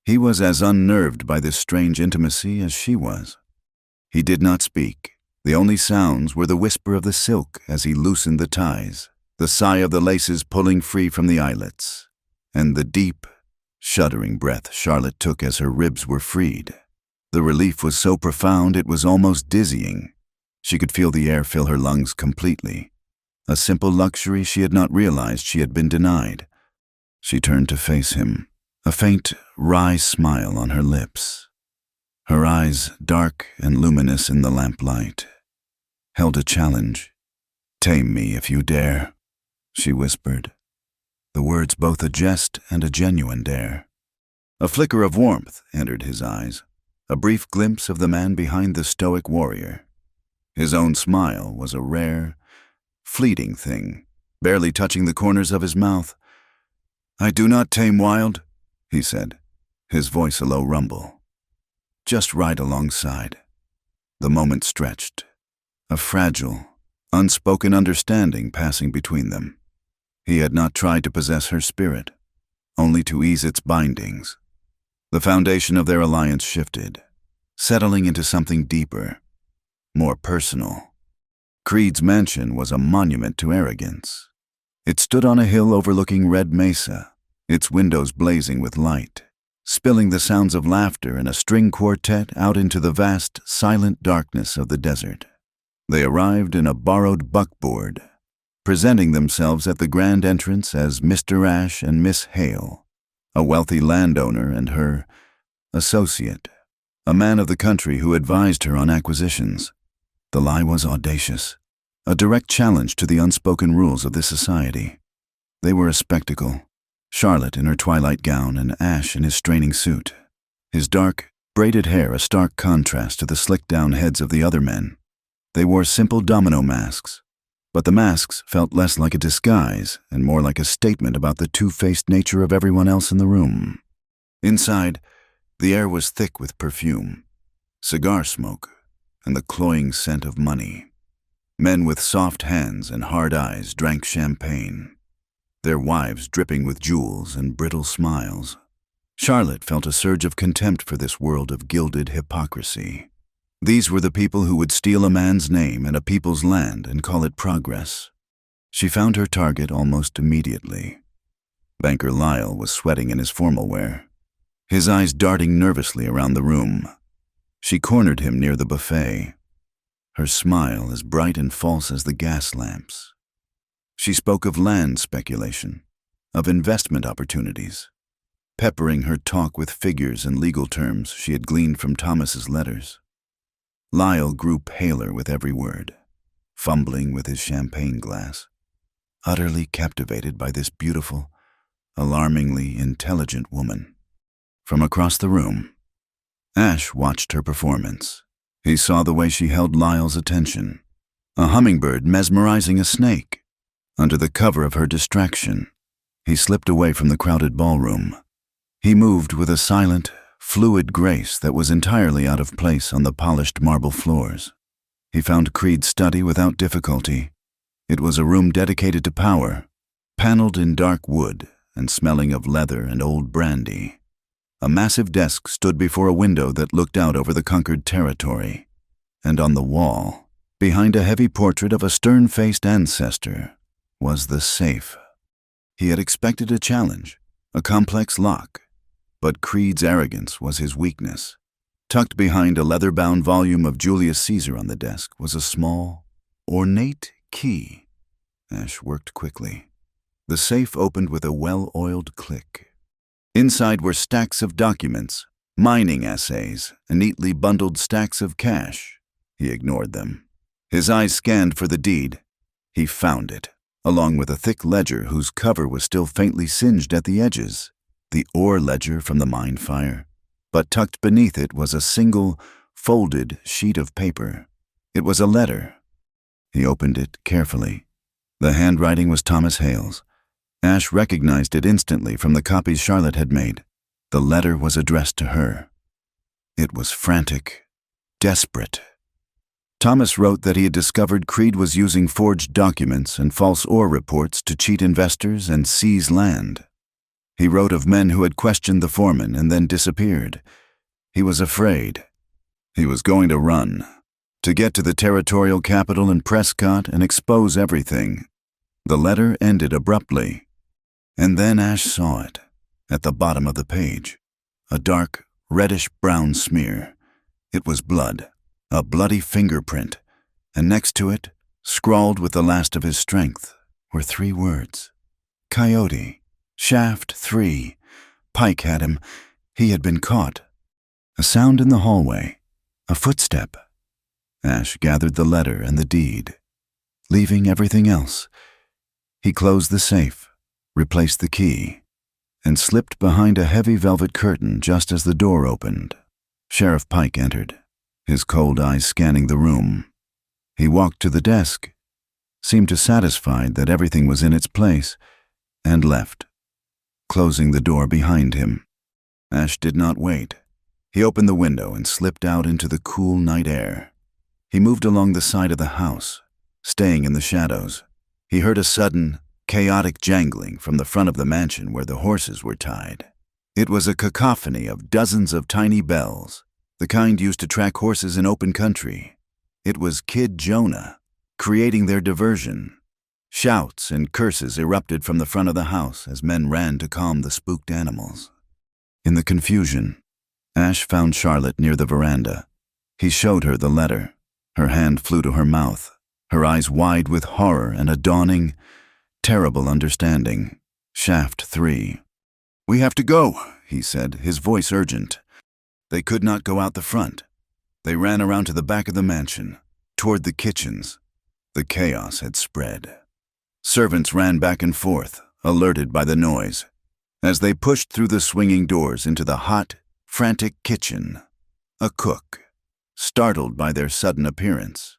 He was as unnerved by this strange intimacy as she was. He did not speak. The only sounds were the whisper of the silk as he loosened the ties, the sigh of the laces pulling free from the eyelets, and the deep, shuddering breath Charlotte took as her ribs were freed. The relief was so profound it was almost dizzying. She could feel the air fill her lungs completely, a simple luxury she had not realized she had been denied. She turned to face him, a faint, wry smile on her lips. Her eyes, dark and luminous in the lamplight, held a challenge. "Tame me if you dare," she whispered, the words both a jest and a genuine dare. A flicker of warmth entered his eyes, a brief glimpse of the man behind the stoic warrior. His own smile was a rare, fleeting thing, barely touching the corners of his mouth. "I do not tame wild," he said, his voice a low rumble. "Just right alongside." The moment stretched, a fragile, unspoken understanding passing between them. He had not tried to possess her spirit, only to ease its bindings. The foundation of their alliance shifted, settling into something deeper, more personal. Creed's mansion was a monument to arrogance. It stood on a hill overlooking Red Mesa, its windows blazing with light, spilling the sounds of laughter and a string quartet out into the vast, silent darkness of the desert. They arrived in a borrowed buckboard, presenting themselves at the grand entrance as Mr. Ash and Miss Hale, a wealthy landowner and her associate, a man of the country who advised her on acquisitions. The lie was audacious, a direct challenge to the unspoken rules of this society. They were a spectacle, Charlotte in her twilight gown and Ash in his straining suit, his dark, braided hair a stark contrast to the slicked-down heads of the other men. They wore simple domino masks, but the masks felt less like a disguise and more like a statement about the two-faced nature of everyone else in the room. Inside, the air was thick with perfume, cigar smoke, and the cloying scent of money. Men with soft hands and hard eyes drank champagne, their wives dripping with jewels and brittle smiles. Charlotte felt a surge of contempt for this world of gilded hypocrisy. These were the people who would steal a man's name and a people's land and call it progress. She found her target almost immediately. Banker Lyle was sweating in his formal wear, his eyes darting nervously around the room. She cornered him near the buffet, her smile as bright and false as the gas lamps. She spoke of land speculation, of investment opportunities, peppering her talk with figures and legal terms she had gleaned from Thomas's letters. Lyle grew paler with every word, fumbling with his champagne glass, utterly captivated by this beautiful, alarmingly intelligent woman. From across the room, Ash watched her performance. He saw the way she held Lyle's attention, a hummingbird mesmerizing a snake. Under the cover of her distraction, he slipped away from the crowded ballroom. He moved with a silent, fluid grace that was entirely out of place on the polished marble floors. He found Creed's study without difficulty. It was a room dedicated to power, paneled in dark wood and smelling of leather and old brandy. A massive desk stood before a window that looked out over the conquered territory, and on the wall, behind a heavy portrait of a stern-faced ancestor, was the safe. He had expected a challenge, a complex lock, But Creed's arrogance was his weakness. Tucked behind a leather-bound volume of Julius Caesar on the desk was a small, ornate key. Ash worked quickly. The safe opened with a well-oiled click. Inside were stacks of documents, mining assays, and neatly bundled stacks of cash. He ignored them. His eyes scanned for the deed. He found it, along with a thick ledger whose cover was still faintly singed at the edges, the ore ledger from the mine fire. But tucked beneath it was a single, folded sheet of paper. It was a letter. He opened it carefully. The handwriting was Thomas Hale's. Ash recognized it instantly from the copies Charlotte had made. The letter was addressed to her. It was frantic, desperate. Thomas wrote that he had discovered Creed was using forged documents and false ore reports to cheat investors and seize land. He wrote of men who had questioned the foreman and then disappeared. He was afraid. He was going to run, to get to the territorial capital in Prescott and expose everything. The letter ended abruptly. And then Ash saw it, at the bottom of the page. A dark, reddish-brown smear. It was blood, a bloody fingerprint, and next to it, scrawled with the last of his strength, were 3 words. Coyote. Shaft 3. Pike had him. He had been caught. A sound in the hallway. A footstep. Ash gathered the letter and the deed. Leaving everything else, he closed the safe, replaced the key, and slipped behind a heavy velvet curtain just as the door opened. Sheriff Pike entered, his cold eyes scanning the room. He walked to the desk, seemed satisfied that everything was in its place, and left, closing the door behind him. Ash did not wait. He opened the window and slipped out into the cool night air. He moved along the side of the house, staying in the shadows. He heard a sudden, chaotic jangling from the front of the mansion where the horses were tied. It was a cacophony of dozens of tiny bells, the kind used to track horses in open country. It was Kid Jonah, creating their diversion. Shouts and curses erupted from the front of the house as men ran to calm the spooked animals. In the confusion, Ash found Charlotte near the veranda. He showed her the letter. Her hand flew to her mouth, her eyes wide with horror and a dawning, terrible understanding. Shaft 3. "We have to go," he said, his voice urgent. They could not go out the front. They ran around to the back of the mansion, toward the kitchens. The chaos had spread. Servants ran back and forth, alerted by the noise, as they pushed through the swinging doors into the hot, frantic kitchen. A cook, startled by their sudden appearance,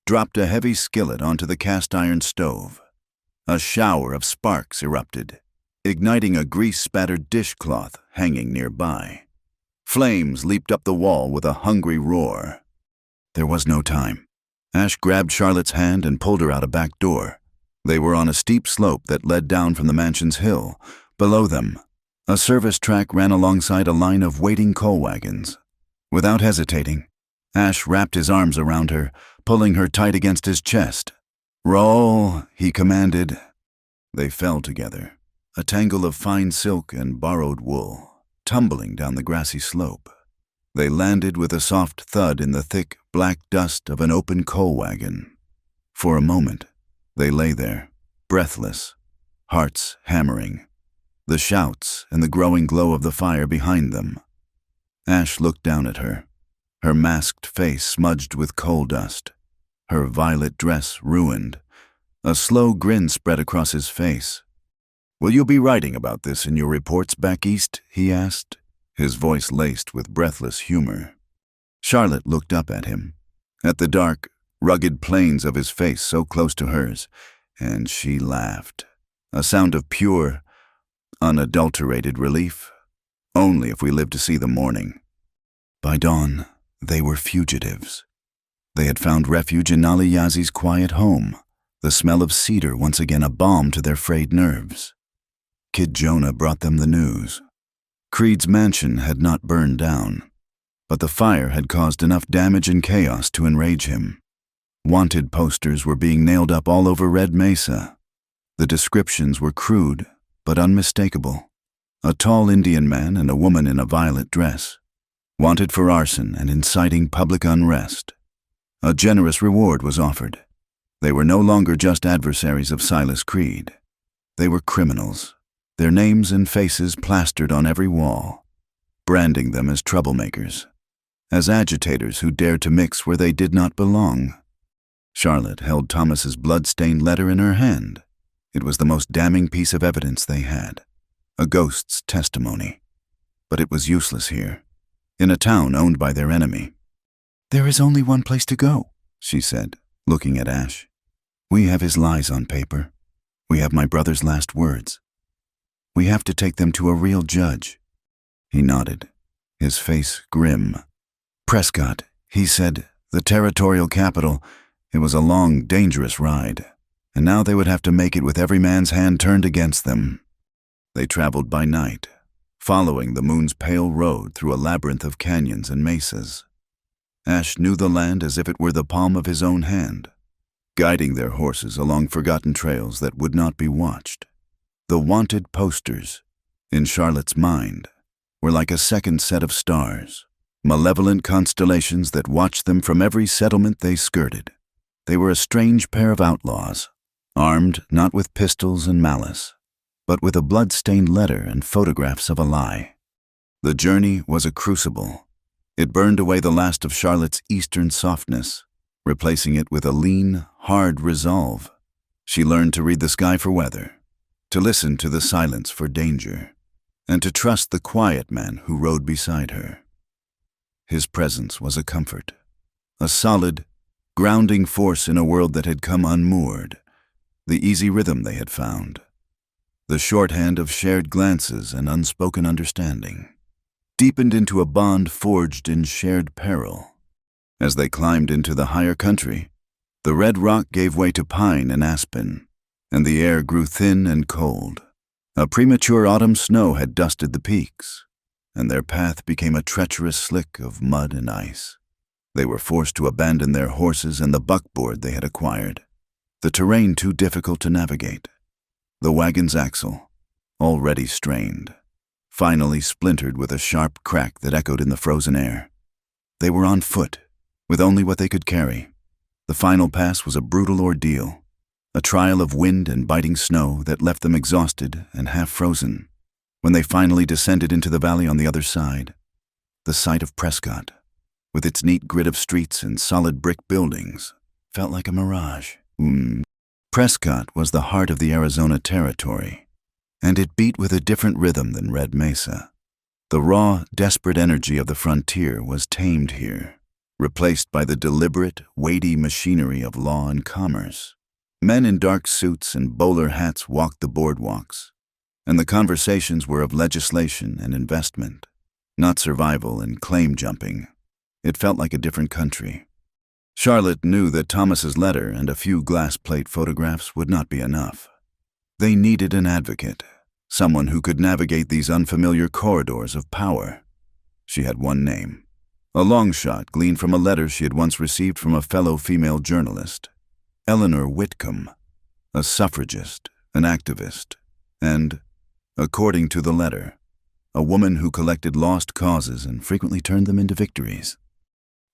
dropped a heavy skillet onto the cast-iron stove. A shower of sparks erupted, igniting a grease-spattered dishcloth hanging nearby. Flames leaped up the wall with a hungry roar. There was no time. Ash grabbed Charlotte's hand and pulled her out a back door. They were on a steep slope that led down from the mansion's hill. Below them, a service track ran alongside a line of waiting coal wagons. Without hesitating, Ash wrapped his arms around her, pulling her tight against his chest. "Roll," he commanded. They fell together, a tangle of fine silk and borrowed wool, tumbling down the grassy slope. They landed with a soft thud in the thick, black dust of an open coal wagon. For a moment, they lay there, breathless, hearts hammering, the shouts and the growing glow of the fire behind them. Ash looked down at her, her masked face smudged with coal dust, her violet dress ruined. A slow grin spread across his face. "Will you be writing about this in your reports back east?" he asked, his voice laced with breathless humor. Charlotte looked up at him, at the dark, rugged planes of his face so close to hers, and she laughed, a sound of pure, unadulterated relief. "Only if we live to see the morning." By dawn, they were fugitives. They had found refuge in Nali Yazi's quiet home, the smell of cedar once again a balm to their frayed nerves. Kid Jonah brought them the news. Creed's mansion had not burned down, but the fire had caused enough damage and chaos to enrage him. Wanted posters were being nailed up all over Red Mesa. The descriptions were crude but unmistakable. A tall Indian man and a woman in a violet dress, wanted for arson and inciting public unrest. A generous reward was offered. They were no longer just adversaries of Silas Creed. They were criminals, their names and faces plastered on every wall, branding them as troublemakers, as agitators who dared to mix where they did not belong. Charlotte held Thomas's blood-stained letter in her hand. It was the most damning piece of evidence they had, a ghost's testimony. But it was useless here, in a town owned by their enemy. "There is only one place to go," she said, looking at Ash. "We have his lies on paper. We have my brother's last words. We have to take them to a real judge." He nodded, his face grim. "Prescott," he said, "the territorial capital. It was a long, dangerous ride, and now they would have to make it with every man's hand turned against them." They traveled by night, following the moon's pale road through a labyrinth of canyons and mesas. Ash knew the land as if it were the palm of his own hand, guiding their horses along forgotten trails that would not be watched. The wanted posters, in Charlotte's mind, were like a second set of stars, malevolent constellations that watched them from every settlement they skirted. They were a strange pair of outlaws, armed not with pistols and malice, but with a blood-stained letter and photographs of a lie. The journey was a crucible. It burned away the last of Charlotte's eastern softness, replacing it with a lean, hard resolve. She learned to read the sky for weather, to listen to the silence for danger, and to trust the quiet man who rode beside her. His presence was a comfort, a solid, grounding force in a world that had come unmoored, the easy rhythm they had found, the shorthand of shared glances and unspoken understanding, deepened into a bond forged in shared peril. As they climbed into the higher country, the red rock gave way to pine and aspen, and the air grew thin and cold. A premature autumn snow had dusted the peaks, and their path became a treacherous slick of mud and ice. They were forced to abandon their horses and the buckboard they had acquired, the terrain too difficult to navigate. The wagon's axle, already strained, finally splintered with a sharp crack that echoed in the frozen air. They were on foot, with only what they could carry. The final pass was a brutal ordeal, a trial of wind and biting snow that left them exhausted and half frozen. When they finally descended into the valley on the other side, the sight of Prescott, with its neat grid of streets and solid brick buildings, felt like a mirage. Prescott was the heart of the Arizona Territory, and it beat with a different rhythm than Red Mesa. The raw, desperate energy of the frontier was tamed here, replaced by the deliberate, weighty machinery of law and commerce. Men in dark suits and bowler hats walked the boardwalks, and the conversations were of legislation and investment, not survival and claim jumping. It felt like a different country. Charlotte knew that Thomas's letter and a few glass plate photographs would not be enough. They needed an advocate, someone who could navigate these unfamiliar corridors of power. She had one name, a long shot gleaned from a letter she had once received from a fellow female journalist, Eleanor Whitcomb, a suffragist, an activist, and, according to the letter, a woman who collected lost causes and frequently turned them into victories.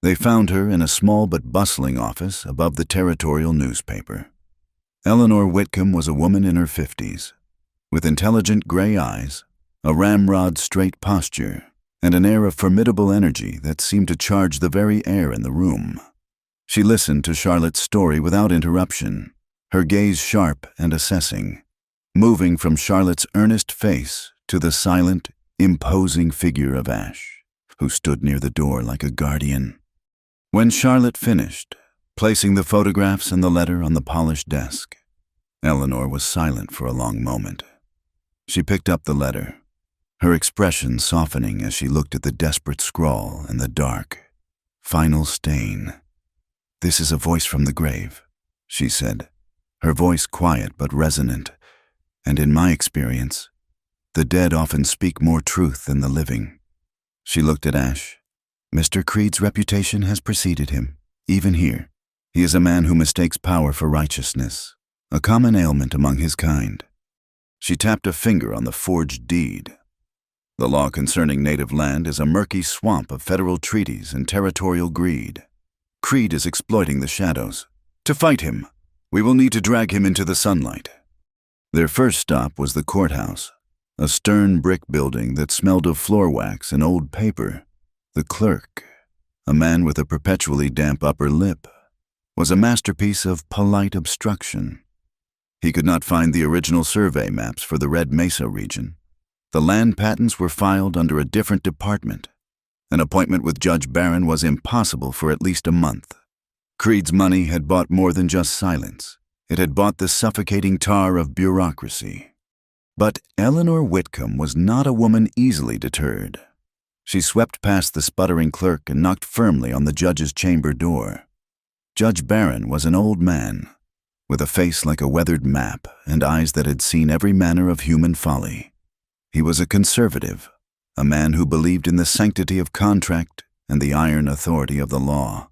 They found her in a small but bustling office above the territorial newspaper. Eleanor Whitcomb was a woman in her 50s, with intelligent gray eyes, a ramrod-straight posture, and an air of formidable energy that seemed to charge the very air in the room. She listened to Charlotte's story without interruption, her gaze sharp and assessing, moving from Charlotte's earnest face to the silent, imposing figure of Ash, who stood near the door like a guardian. When Charlotte finished, placing the photographs and the letter on the polished desk, Eleanor was silent for a long moment. She picked up the letter, her expression softening as she looked at the desperate scrawl and the dark, final stain. "This is a voice from the grave," she said, her voice quiet but resonant, "and in my experience, the dead often speak more truth than the living." She looked at Ash. "Mr. Creed's reputation has preceded him, even here. He is a man who mistakes power for righteousness, a common ailment among his kind." She tapped a finger on the forged deed, The law concerning native land is a murky swamp of federal treaties and territorial greed. Creed is exploiting the shadows. To fight him, we will need to drag him into the sunlight. Their first stop was the courthouse, a stern brick building that smelled of floor wax and old paper. The clerk, a man with a perpetually damp upper lip, was a masterpiece of polite obstruction. He could not find the original survey maps for the Red Mesa region. The land patents were filed under a different department. An appointment with Judge Barron was impossible for at least a month. Creed's money had bought more than just silence. It had bought the suffocating tar of bureaucracy. But Eleanor Whitcomb was not a woman easily deterred. She swept past the sputtering clerk and knocked firmly on the judge's chamber door. Judge Barron was an old man, with a face like a weathered map and eyes that had seen every manner of human folly. He was a conservative, a man who believed in the sanctity of contract and the iron authority of the law.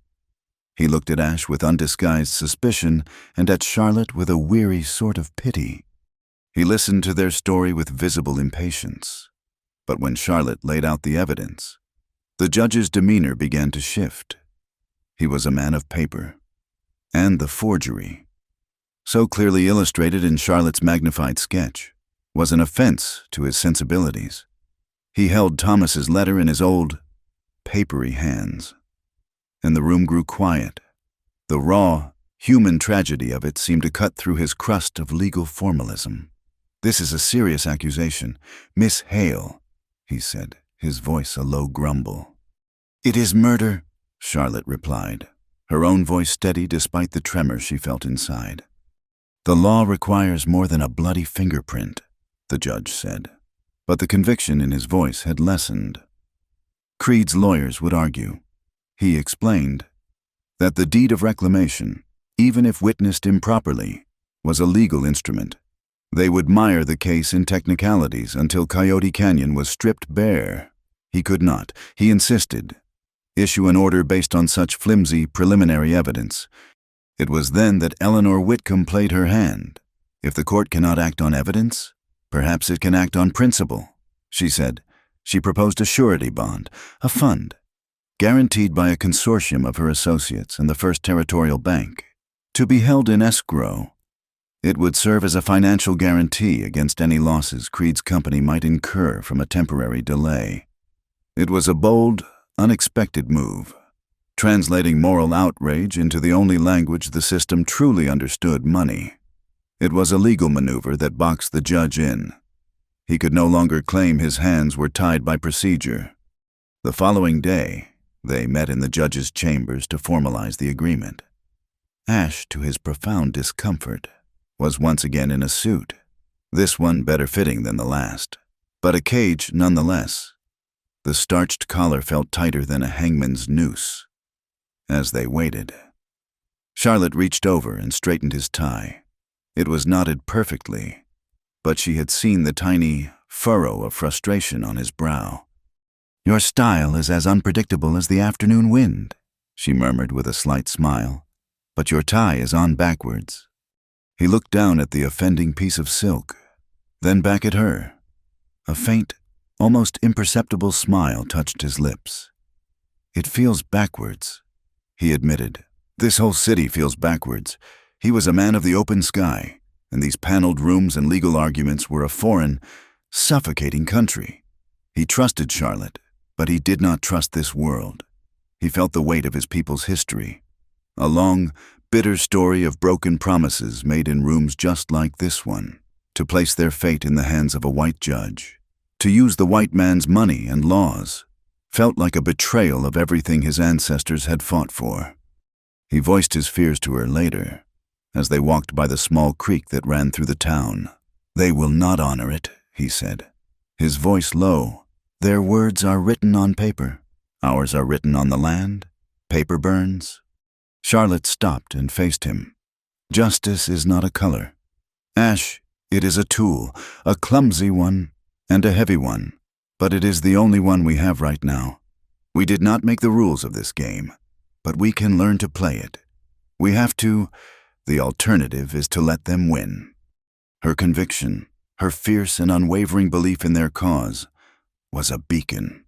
He looked at Ash with undisguised suspicion and at Charlotte with a weary sort of pity. He listened to their story with visible impatience. But when Charlotte laid out the evidence, the judge's demeanor began to shift. He was a man of paper. And the forgery, so clearly illustrated in Charlotte's magnified sketch, was an offense to his sensibilities. He held Thomas's letter in his old, papery hands. And the room grew quiet. The raw, human tragedy of it seemed to cut through his crust of legal formalism. "This is a serious accusation. Miss Hale," he said, his voice a low grumble. "It is murder," Charlotte replied, her own voice steady despite the tremor she felt inside. "The law requires more than a bloody fingerprint," the judge said, but the conviction in his voice had lessened. Creed's lawyers would argue. He explained that the deed of reclamation, even if witnessed improperly, was a legal instrument. They would mire the case in technicalities until Coyote Canyon was stripped bare. He could not, he insisted, issue an order based on such flimsy preliminary evidence. It was then that Eleanor Whitcomb played her hand. "If the court cannot act on evidence, perhaps it can act on principle," she said. She proposed a surety bond, a fund, guaranteed by a consortium of her associates and the First Territorial Bank, to be held in escrow. It would serve as a financial guarantee against any losses Creed's company might incur from a temporary delay. It was a bold, unexpected move, translating moral outrage into the only language the system truly understood: money. It was a legal maneuver that boxed the judge in. He could no longer claim his hands were tied by procedure. The following day, they met in the judge's chambers to formalize the agreement. Ash, to his profound discomfort, was once again in a suit, this one better fitting than the last, but a cage nonetheless. The starched collar felt tighter than a hangman's noose. As they waited, Charlotte reached over and straightened his tie. It was knotted perfectly, but she had seen the tiny furrow of frustration on his brow. "Your style is as unpredictable as the afternoon wind," she murmured with a slight smile, "but your tie is on backwards." He looked down at the offending piece of silk, then back at her. A faint, almost imperceptible smile touched his lips. "It feels backwards," he admitted. "This whole city feels backwards." He was a man of the open sky, and these paneled rooms and legal arguments were a foreign, suffocating country. He trusted Charlotte, but he did not trust this world. He felt the weight of his people's history, a long, bitter story of broken promises made in rooms just like this one, to place their fate in the hands of a white judge. To use the white man's money and laws felt like a betrayal of everything his ancestors had fought for. He voiced his fears to her later, as they walked by the small creek that ran through the town. "They will not honor it," he said, his voice low. "Their words are written on paper. Ours are written on the land. Paper burns." Charlotte stopped and faced him. "Justice is not a color. Ash, it is a tool, a clumsy one and a heavy one, but it is the only one we have right now. We did not make the rules of this game, but we can learn to play it. We have to. The alternative is to let them win." Her conviction, her fierce and unwavering belief in their cause, was a beacon.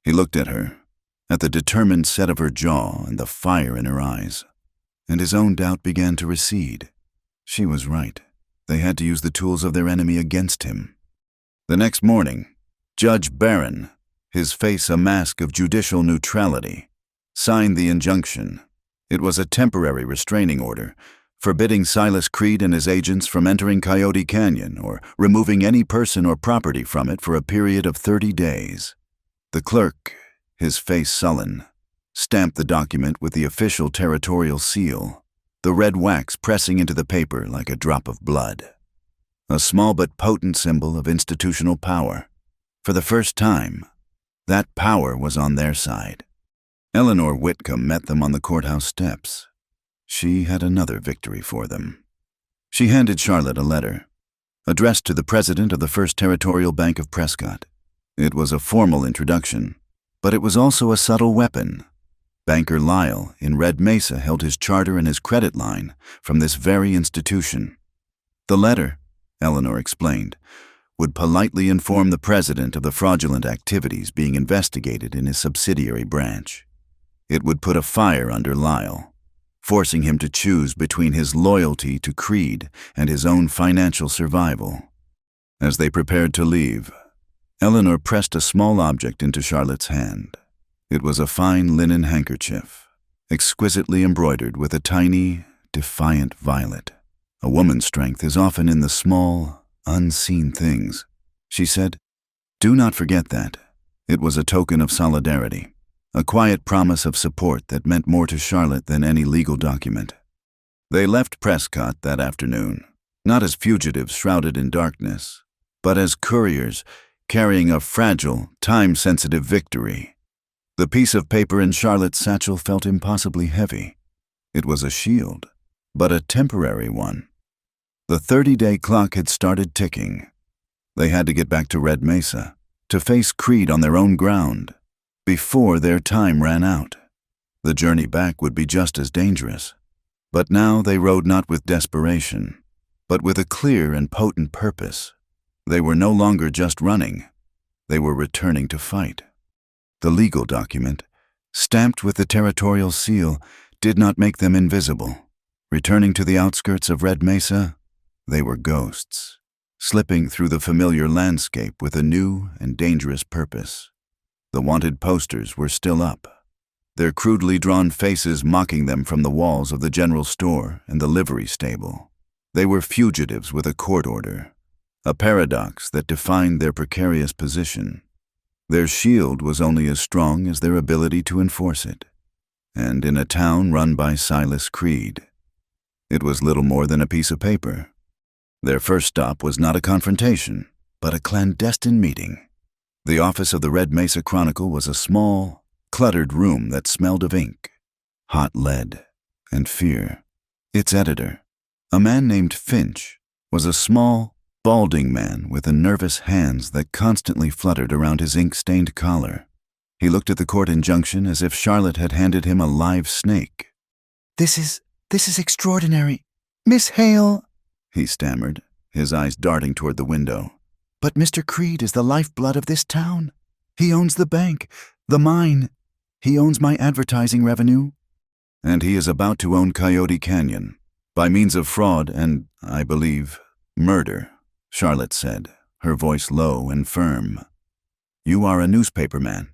He looked at her, at the determined set of her jaw and the fire in her eyes, and his own doubt began to recede. She was right. They had to use the tools of their enemy against him. The next morning, Judge Barron, his face a mask of judicial neutrality, signed the injunction. It was a temporary restraining order, forbidding Silas Creed and his agents from entering Coyote Canyon or removing any person or property from it for a period of 30 days. The clerk, his face sullen, stamped the document with the official territorial seal, the red wax pressing into the paper like a drop of blood. A small but potent symbol of institutional power. For the first time, that power was on their side. Eleanor Whitcomb met them on the courthouse steps. She had another victory for them. She handed Charlotte a letter, addressed to the president of the First Territorial Bank of Prescott. It was a formal introduction, but it was also a subtle weapon. Banker Lyle in Red Mesa held his charter and his credit line from this very institution. The letter, Eleanor explained, would politely inform the president of the fraudulent activities being investigated in his subsidiary branch. It would put a fire under Lyle, forcing him to choose between his loyalty to Creed and his own financial survival. As they prepared to leave, Eleanor pressed a small object into Charlotte's hand. It was a fine linen handkerchief, exquisitely embroidered with a tiny, defiant violet. A woman's strength is often in the small, unseen things, she said. Do not forget that. It was a token of solidarity, a quiet promise of support that meant more to Charlotte than any legal document. They left Prescott that afternoon, not as fugitives shrouded in darkness, but as couriers carrying a fragile, time-sensitive victory. The piece of paper in Charlotte's satchel felt impossibly heavy. It was a shield, but a temporary one. The 30-day clock had started ticking. They had to get back to Red Mesa, to face Creed on their own ground, before their time ran out. The journey back would be just as dangerous. But now they rode not with desperation, but with a clear and potent purpose. They were no longer just running. They were returning to fight. The legal document, stamped with the territorial seal, did not make them invisible. Returning to the outskirts of Red Mesa, they were ghosts, slipping through the familiar landscape with a new and dangerous purpose. The wanted posters were still up, their crudely drawn faces mocking them from the walls of the general store and the livery stable. They were fugitives with a court order, a paradox that defined their precarious position. Their shield was only as strong as their ability to enforce it. And in a town run by Silas Creed, it was little more than a piece of paper. Their first stop was not a confrontation, but a clandestine meeting. The office of the Red Mesa Chronicle was a small, cluttered room that smelled of ink, hot lead, and fear. Its editor, a man named Finch, was a small, balding man with the nervous hands that constantly fluttered around his ink-stained collar. He looked at the court injunction as if Charlotte had handed him a live snake. This is extraordinary. Miss Hale, he stammered, his eyes darting toward the window. But Mr. Creed is the lifeblood of this town. He owns the bank, the mine. He owns my advertising revenue. And he is about to own Coyote Canyon, by means of fraud and, I believe, murder, Charlotte said, her voice low and firm. You are a newspaperman.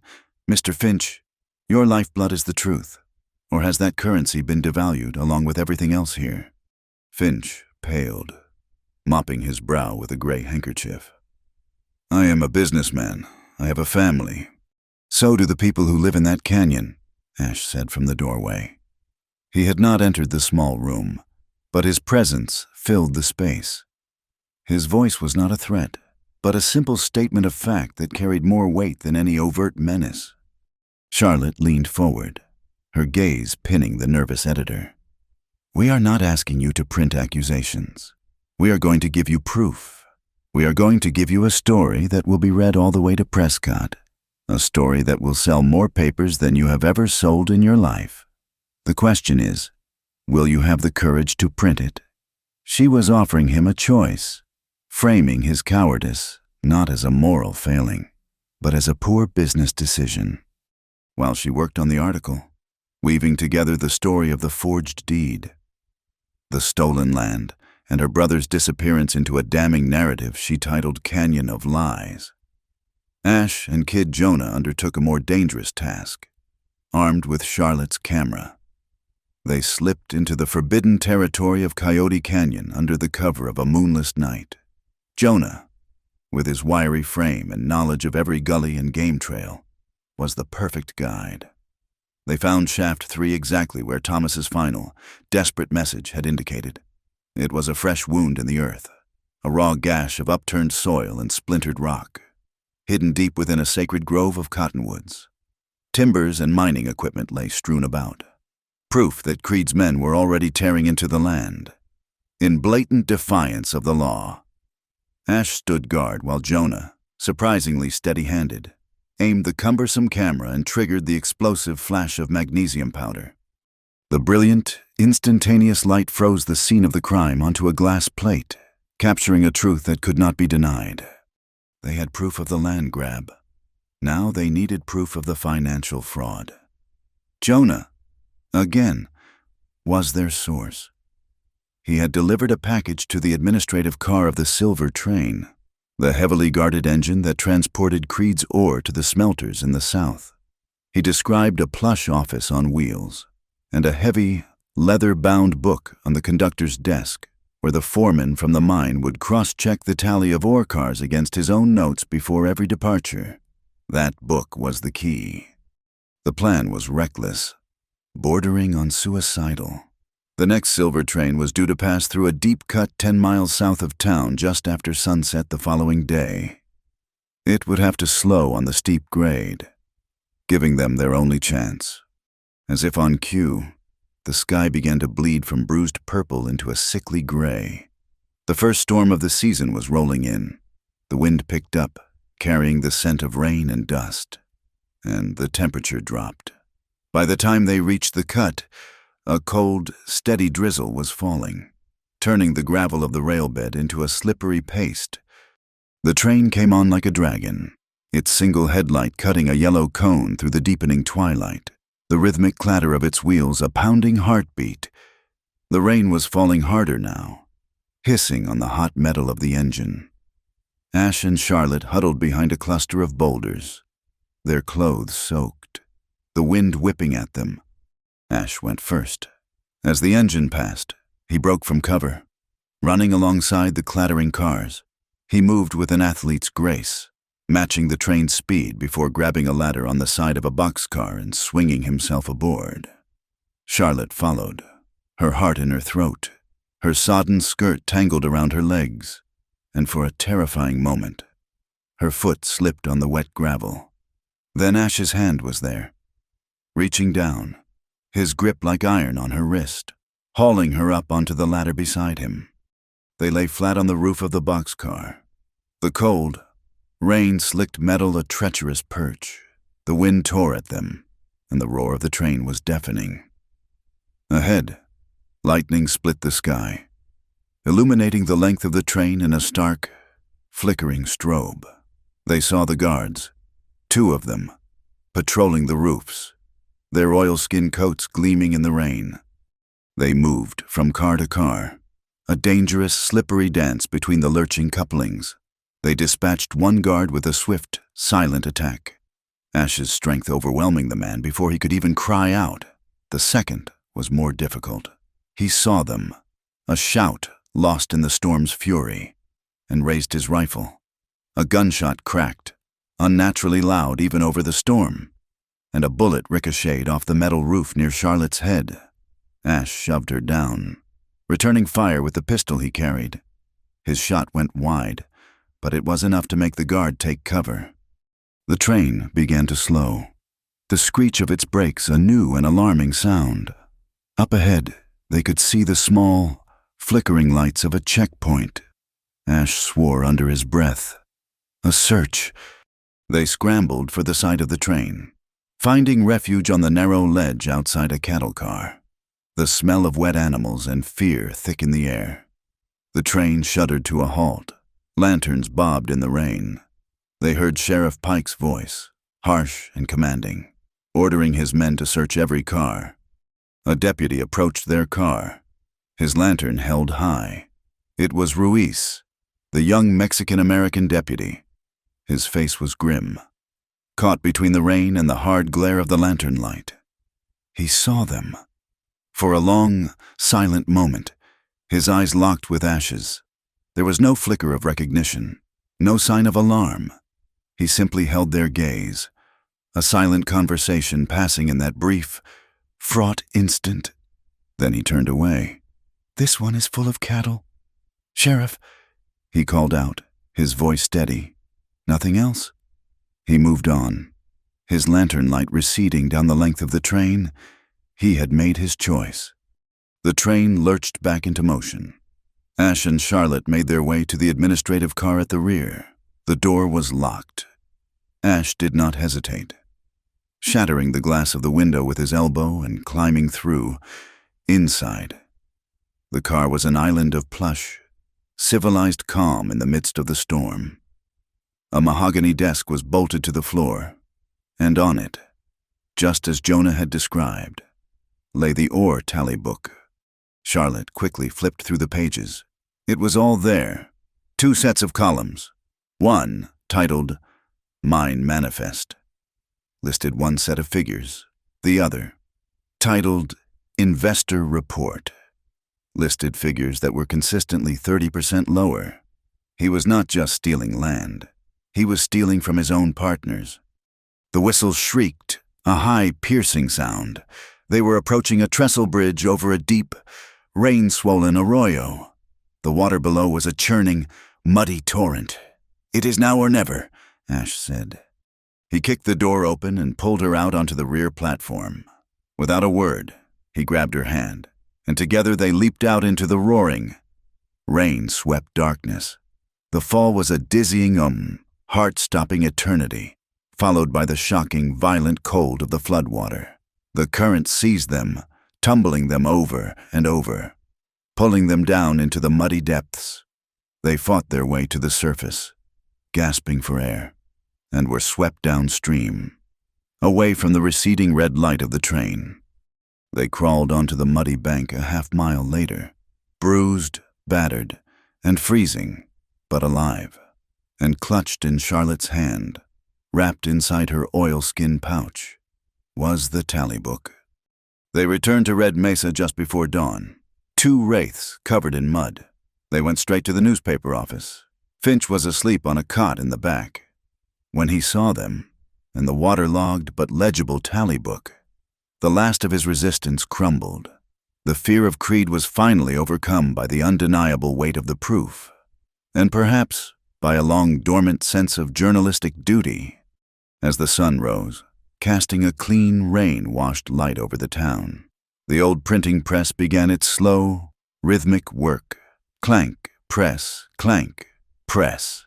Mr. Finch, your lifeblood is the truth. Or has that currency been devalued along with everything else here? Finch paled, mopping his brow with a gray handkerchief. I am a businessman. I have a family. So do the people who live in that canyon, Ash said from the doorway. He had not entered the small room, but his presence filled the space. His voice was not a threat, but a simple statement of fact that carried more weight than any overt menace. Charlotte leaned forward, her gaze pinning the nervous editor. We are not asking you to print accusations. We are going to give you proof. We are going to give you a story that will be read all the way to Prescott, a story that will sell more papers than you have ever sold in your life. The question is, will you have the courage to print it? She was offering him a choice, framing his cowardice not as a moral failing, but as a poor business decision. While she worked on the article, weaving together the story of the forged deed, the stolen land, and her brother's disappearance into a damning narrative she titled Canyon of Lies, Ash and Kid Jonah undertook a more dangerous task. Armed with Charlotte's camera, they slipped into the forbidden territory of Coyote Canyon under the cover of a moonless night. Jonah, with his wiry frame and knowledge of every gully and game trail, was the perfect guide. They found Shaft 3 exactly where Thomas's final, desperate message had indicated. It was a fresh wound in the earth, a raw gash of upturned soil and splintered rock, hidden deep within a sacred grove of cottonwoods. Timbers and mining equipment lay strewn about, proof that Creed's men were already tearing into the land, in blatant defiance of the law. Ash stood guard while Jonah, surprisingly steady-handed, aimed the cumbersome camera and triggered the explosive flash of magnesium powder. The brilliant, instantaneous light froze the scene of the crime onto a glass plate, capturing a truth that could not be denied. They had proof of the land grab. Now they needed proof of the financial fraud. Jonah, again, was their source. He had delivered a package to the administrative car of the Silver Train, the heavily guarded engine that transported Creed's ore to the smelters in the south. He described a plush office on wheels and a heavy, leather-bound book on the conductor's desk, where the foreman from the mine would cross-check the tally of ore cars against his own notes before every departure. That book was the key. The plan was reckless, bordering on suicidal. The next Silver Train was due to pass through a deep cut 10 miles south of town just after sunset the following day. It would have to slow on the steep grade, giving them their only chance. As if on cue, the sky began to bleed from bruised purple into a sickly gray. The first storm of the season was rolling in. The wind picked up, carrying the scent of rain and dust, and the temperature dropped. By the time they reached the cut, a cold, steady drizzle was falling, turning the gravel of the railbed into a slippery paste. The train came on like a dragon, its single headlight cutting a yellow cone through the deepening twilight, the rhythmic clatter of its wheels a pounding heartbeat. The rain was falling harder now, hissing on the hot metal of the engine. Ash and Charlotte huddled behind a cluster of boulders, their clothes soaked, the wind whipping at them. Ash went first. As the engine passed, he broke from cover. Running alongside the clattering cars, he moved with an athlete's grace, matching the train's speed before grabbing a ladder on the side of a boxcar and swinging himself aboard. Charlotte followed, her heart in her throat, her sodden skirt tangled around her legs, and for a terrifying moment, her foot slipped on the wet gravel. Then Ash's hand was there, reaching down, his grip like iron on her wrist, hauling her up onto the ladder beside him. They lay flat on the roof of the boxcar. The cold, rain-slicked metal a treacherous perch. The wind tore at them, and the roar of the train was deafening. Ahead, lightning split the sky, illuminating the length of the train in a stark, flickering strobe. They saw the guards, 2 of them, patrolling the roofs, their oilskin coats gleaming in the rain. They moved from car to car, a dangerous, slippery dance between the lurching couplings. They dispatched one guard with a swift, silent attack, Ash's strength overwhelming the man before he could even cry out. The second was more difficult. He saw them, a shout lost in the storm's fury, and raised his rifle. A gunshot cracked, unnaturally loud even over the storm, and a bullet ricocheted off the metal roof near Charlotte's head. Ash shoved her down, returning fire with the pistol he carried. His shot went wide, but it was enough to make the guard take cover. The train began to slow, the screech of its brakes a new and alarming sound. Up ahead, they could see the small, flickering lights of a checkpoint. Ash swore under his breath. A search. They scrambled for the side of the train, finding refuge on the narrow ledge outside a cattle car. The smell of wet animals and fear thick in the air. The train shuddered to a halt. Lanterns bobbed in the rain. They heard Sheriff Pike's voice, harsh and commanding, ordering his men to search every car. A deputy approached their car, his lantern held high. It was Ruiz, the young Mexican-American deputy. His face was grim, caught between the rain and the hard glare of the lantern light. He saw them. For a long, silent moment, his eyes locked with Ash's. There was no flicker of recognition, no sign of alarm. He simply held their gaze, a silent conversation passing in that brief, fraught instant. Then he turned away. "This one is full of cattle. Sheriff," he called out, his voice steady. "Nothing else?" He moved on, his lantern light receding down the length of the train. He had made his choice. The train lurched back into motion. Ash and Charlotte made their way to the administrative car at the rear. The door was locked. Ash did not hesitate. Shattering the glass of the window with his elbow and climbing through, inside. The car was an island of plush, civilized calm in the midst of the storm. A mahogany desk was bolted to the floor, and on it, just as Jonah had described, lay the ore tally book. Charlotte quickly flipped through the pages. It was all there, 2 sets of columns. One, titled Mine Manifest, listed 1 set of figures. The other, titled Investor Report, listed figures that were consistently 30% lower. He was not just stealing land. He was stealing from his own partners. The whistles shrieked, a high, piercing sound. They were approaching a trestle bridge over a deep, rain-swollen arroyo. The water below was a churning, muddy torrent. "It is now or never," Ash said. He kicked the door open and pulled her out onto the rear platform. Without a word, he grabbed her hand, and together they leaped out into the roaring, rain-swept darkness. The fall was a dizzying, heart-stopping eternity, followed by the shocking, violent cold of the floodwater. The current seized them, tumbling them over and over, pulling them down into the muddy depths. They fought their way to the surface, gasping for air, and were swept downstream, away from the receding red light of the train. They crawled onto the muddy bank a half-mile later, bruised, battered, and freezing, but alive, and clutched in Charlotte's hand, wrapped inside her oilskin pouch, was the tally book. They returned to Red Mesa just before dawn, 2 wraiths covered in mud. They went straight to the newspaper office. Finch was asleep on a cot in the back. When he saw them, and the waterlogged but legible tally book, the last of his resistance crumbled. The fear of Creed was finally overcome by the undeniable weight of the proof, and perhaps by a long-dormant sense of journalistic duty. As the sun rose, casting a clean, rain-washed light over the town, the old printing press began its slow, rhythmic work. Clank, press, clank, press.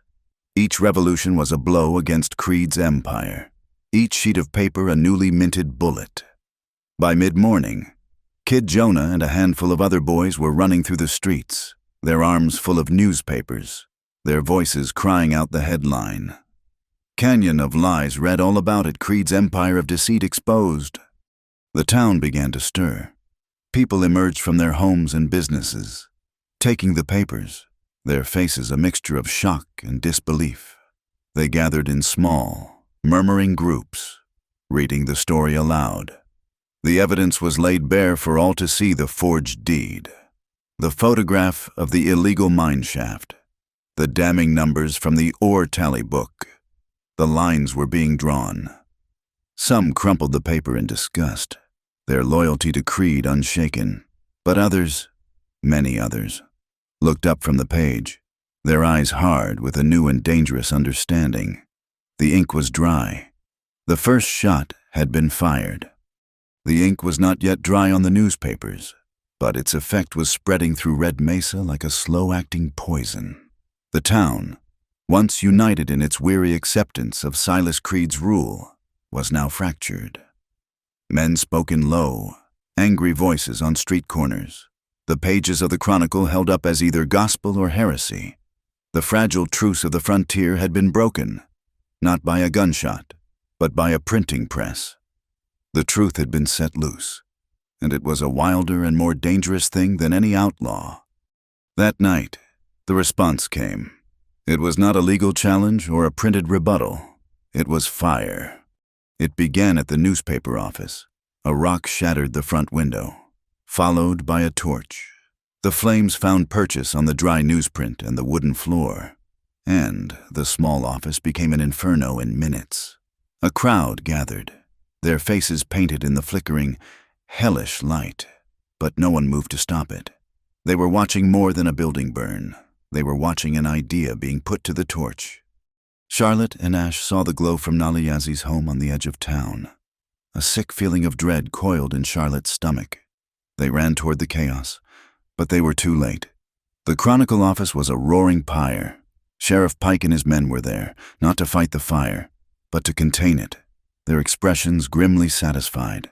Each revolution was a blow against Creed's empire, each sheet of paper a newly minted bullet. By mid-morning, Kid Jonah and a handful of other boys were running through the streets, their arms full of newspapers, their voices crying out the headline. Canyon of Lies read all about it, Creed's empire of deceit exposed. The town began to stir. People emerged from their homes and businesses, taking the papers, their faces a mixture of shock and disbelief. They gathered in small, murmuring groups, reading the story aloud. The evidence was laid bare for all to see: the forged deed, the photograph of the illegal mine shaft, the damning numbers from the ore tally book. The lines were being drawn. Some crumpled the paper in disgust, their loyalty to Creed unshaken. But others, many others, looked up from the page, their eyes hard with a new and dangerous understanding. The ink was dry. The first shot had been fired. The ink was not yet dry on the newspapers, but its effect was spreading through Red Mesa like a slow-acting poison. The town, once united in its weary acceptance of Silas Creed's rule, was now fractured. Men spoke in low, angry voices on street corners. The pages of the Chronicle held up as either gospel or heresy. The fragile truce of the frontier had been broken. not by a gunshot, but by a printing press. The truth had been set loose, and it was a wilder and more dangerous thing than any outlaw. That night, the response came. It was not a legal challenge or a printed rebuttal. It was fire. It began at the newspaper office. A rock shattered the front window, followed by a torch. The flames found purchase on the dry newsprint and the wooden floor, and the small office became an inferno in minutes. A crowd gathered, their faces painted in the flickering, hellish light, but no one moved to stop it. They were watching more than a building burn. They were watching an idea being put to the torch. Charlotte and Ash saw the glow from Naliazi's home on the edge of town. A sick feeling of dread coiled in Charlotte's stomach. They ran toward the chaos, but they were too late. The Chronicle office was a roaring pyre. Sheriff Pike and his men were there, not to fight the fire, but to contain it, their expressions grimly satisfied.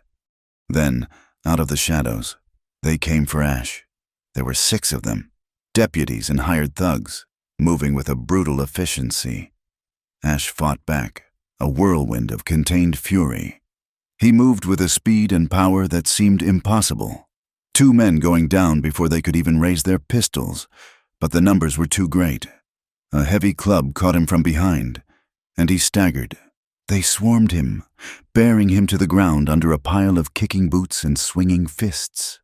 Then, out of the shadows, they came for Ash. There were 6 of them, deputies and hired thugs, moving with a brutal efficiency. Ash fought back, a whirlwind of contained fury. He moved with a speed and power that seemed impossible. 2 men going down before they could even raise their pistols, but the numbers were too great. A heavy club caught him from behind, and he staggered. They swarmed him, bearing him to the ground under a pile of kicking boots and swinging fists.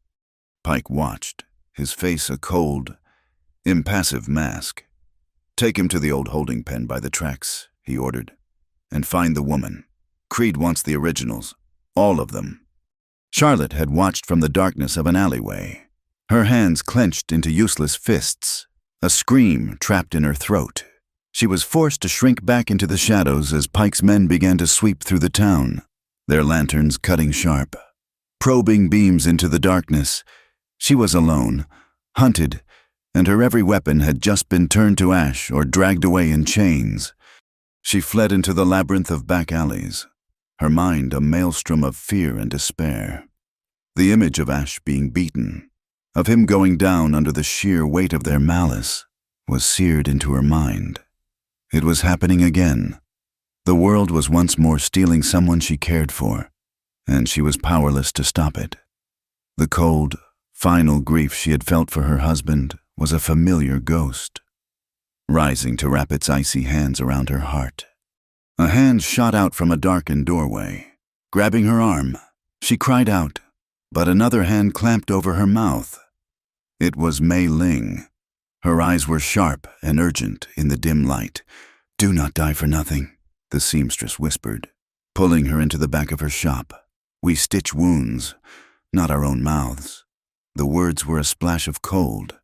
Pike watched, his face a cold, impassive mask. "Take him to the old holding pen by the tracks," he ordered, "and find the woman. Creed wants the originals, all of them." Charlotte had watched from the darkness of an alleyway, her hands clenched into useless fists, a scream trapped in her throat. She was forced to shrink back into the shadows as Pike's men began to sweep through the town, their lanterns cutting sharp, probing beams into the darkness. She was alone, hunted, and her every weapon had just been turned to ash or dragged away in chains. She fled into the labyrinth of back alleys, her mind a maelstrom of fear and despair. The image of Ash being beaten, of him going down under the sheer weight of their malice, was seared into her mind. It was happening again. The world was once more stealing someone she cared for, and she was powerless to stop it. The cold, final grief she had felt for her husband was a familiar ghost, rising to wrap its icy hands around her heart. A hand shot out from a darkened doorway. Grabbing her arm, she cried out, but another hand clamped over her mouth. It was Mei Ling. Her eyes were sharp and urgent in the dim light. "Do not die for nothing," the seamstress whispered, pulling her into the back of her shop. "We stitch wounds, not our own mouths." The words were a splash of cold,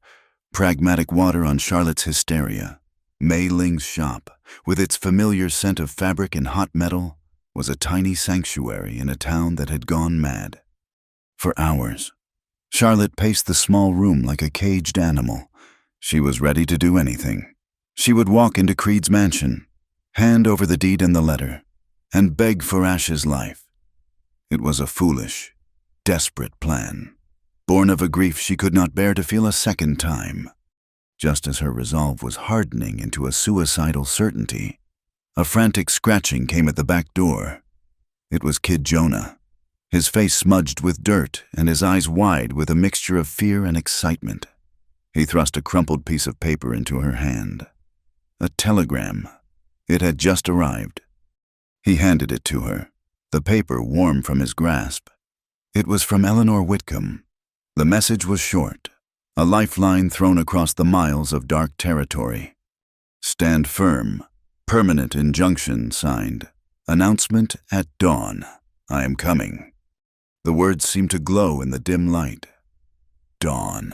pragmatic water on Charlotte's hysteria. Mei Ling's shop, with its familiar scent of fabric and hot metal, was a tiny sanctuary in a town that had gone mad. For hours, Charlotte paced the small room like a caged animal. She was ready to do anything. She would walk into Creed's mansion, hand over the deed and the letter, and beg for Ash's life. It was a foolish, desperate plan, born of a grief she could not bear to feel a second time. Just as her resolve was hardening into a suicidal certainty, a frantic scratching came at the back door. It was Kid Jonah, his face smudged with dirt and his eyes wide with a mixture of fear and excitement. He thrust a crumpled piece of paper into her hand. A telegram. It had just arrived. He handed it to her, the paper warm from his grasp. It was from Eleanor Whitcomb. The message was short, a lifeline thrown across the miles of dark territory. "Stand firm. Permanent injunction signed. Announcement at dawn. I am coming." The words seemed to glow in the dim light. Dawn.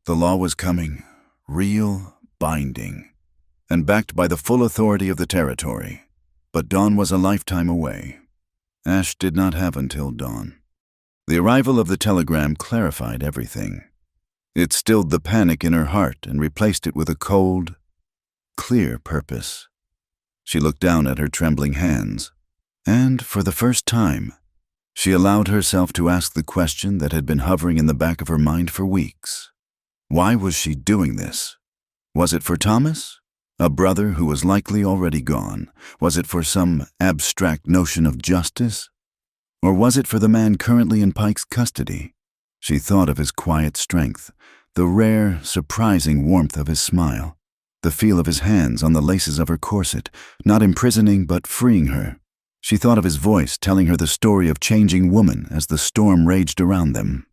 The law was coming, real, binding, and backed by the full authority of the territory. But dawn was a lifetime away. Ash did not have until dawn. The arrival of the telegram clarified everything. It stilled the panic in her heart and replaced it with a cold, clear purpose. She looked down at her trembling hands, and, for the first time, she allowed herself to ask the question that had been hovering in the back of her mind for weeks. Why was she doing this? Was it for Thomas? A brother who was likely already gone. Was it for some abstract notion of justice? Or was it for the man currently in Pike's custody? She thought of his quiet strength, the rare, surprising warmth of his smile, the feel of his hands on the laces of her corset, not imprisoning but freeing her. She thought of his voice telling her the story of changing woman as the storm raged around them.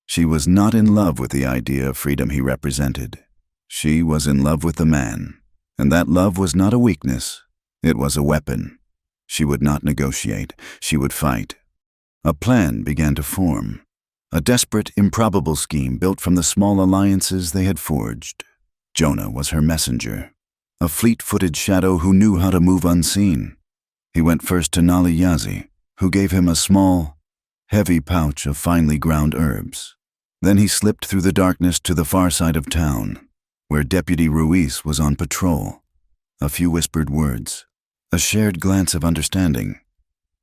She was not in love with the idea of freedom he represented. She was in love with the man, and that love was not a weakness. It was a weapon. She would not negotiate. She would fight. A plan began to form. A desperate, improbable scheme built from the small alliances they had forged. Jonah was her messenger, a fleet-footed shadow who knew how to move unseen. He went first to Naliyazi, who gave him a small, heavy pouch of finely ground herbs. Then he slipped through the darkness to the far side of town, where Deputy Ruiz was on patrol. A few whispered words, a shared glance of understanding,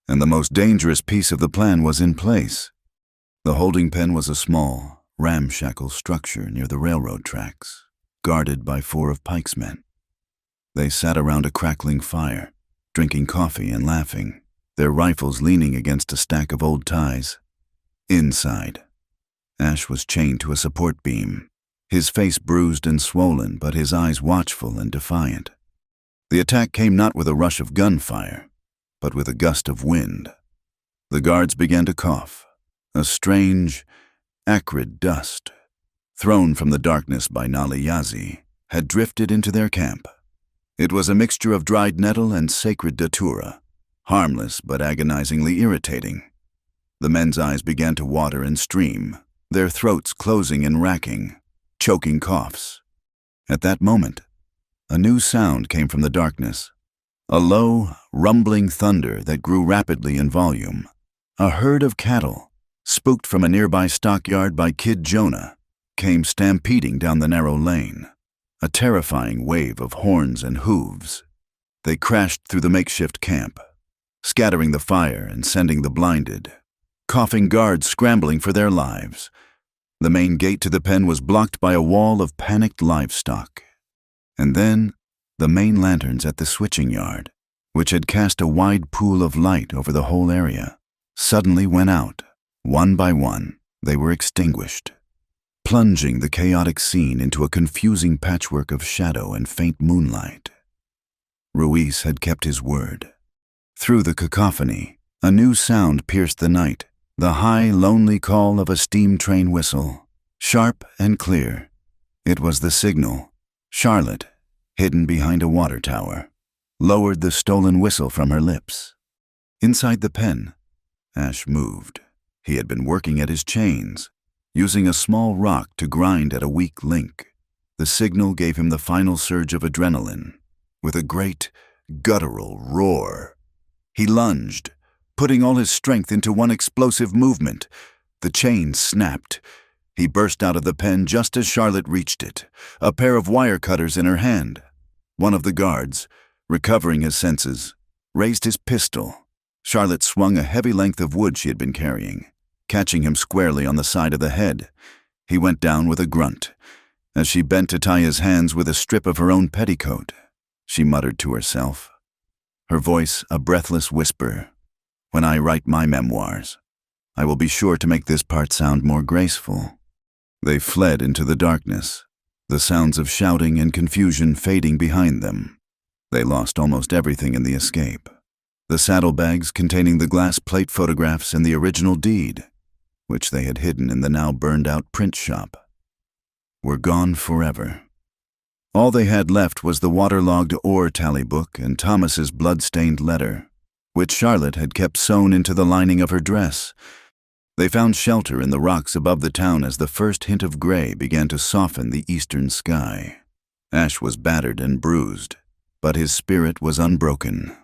and the most dangerous piece of the plan was in place. The holding pen was a small, ramshackle structure near the railroad tracks, guarded by 4 of Pike's men. They sat around a crackling fire, drinking coffee and laughing, their rifles leaning against a stack of old ties. Inside, Ash was chained to a support beam, his face bruised and swollen, but his eyes watchful and defiant. The attack came not with a rush of gunfire, but with a gust of wind. The guards began to cough, a strange, acrid dust, thrown from the darkness by Naliyazi, had drifted into their camp. It was a mixture of dried nettle and sacred datura, harmless but agonizingly irritating. The men's eyes began to water and stream, their throats closing in racking, choking coughs. At that moment, a new sound came from the darkness, a low, rumbling thunder that grew rapidly in volume. A herd of cattle, spooked from a nearby stockyard by Kid Jonah, came stampeding down the narrow lane, a terrifying wave of horns and hooves. They crashed through the makeshift camp, scattering the fire and sending the blinded, coughing guards scrambling for their lives. The main gate to the pen was blocked by a wall of panicked livestock. And then, the main lanterns at the switching yard, which had cast a wide pool of light over the whole area, suddenly went out. One by one, they were extinguished, plunging the chaotic scene into a confusing patchwork of shadow and faint moonlight. Ruiz had kept his word. Through the cacophony, a new sound pierced the night, the high, lonely call of a steam train whistle, sharp and clear. It was the signal. Charlotte, hidden behind a water tower, lowered the stolen whistle from her lips. Inside the pen, Ash moved. He had been working at his chains, using a small rock to grind at a weak link. The signal gave him the final surge of adrenaline. With a great, guttural roar, he lunged, putting all his strength into one explosive movement. The chain snapped. He burst out of the pen just as Charlotte reached it, a pair of wire cutters in her hand. One of the guards, recovering his senses, raised his pistol. Charlotte swung a heavy length of wood she had been carrying, catching him squarely on the side of the head. He went down with a grunt. As she bent to tie his hands with a strip of her own petticoat, she muttered to herself, her voice a breathless whisper, "When I write my memoirs, I will be sure to make this part sound more graceful." They fled into the darkness, the sounds of shouting and confusion fading behind them. They lost almost everything in the escape. The saddlebags containing the glass plate photographs and the original deed, which they had hidden in the now burned-out print shop, were gone forever. All they had left was the waterlogged ore tally book and Thomas's blood-stained letter, which Charlotte had kept sewn into the lining of her dress. They found shelter in the rocks above the town as the first hint of gray began to soften the eastern sky. Ash was battered and bruised, but his spirit was unbroken.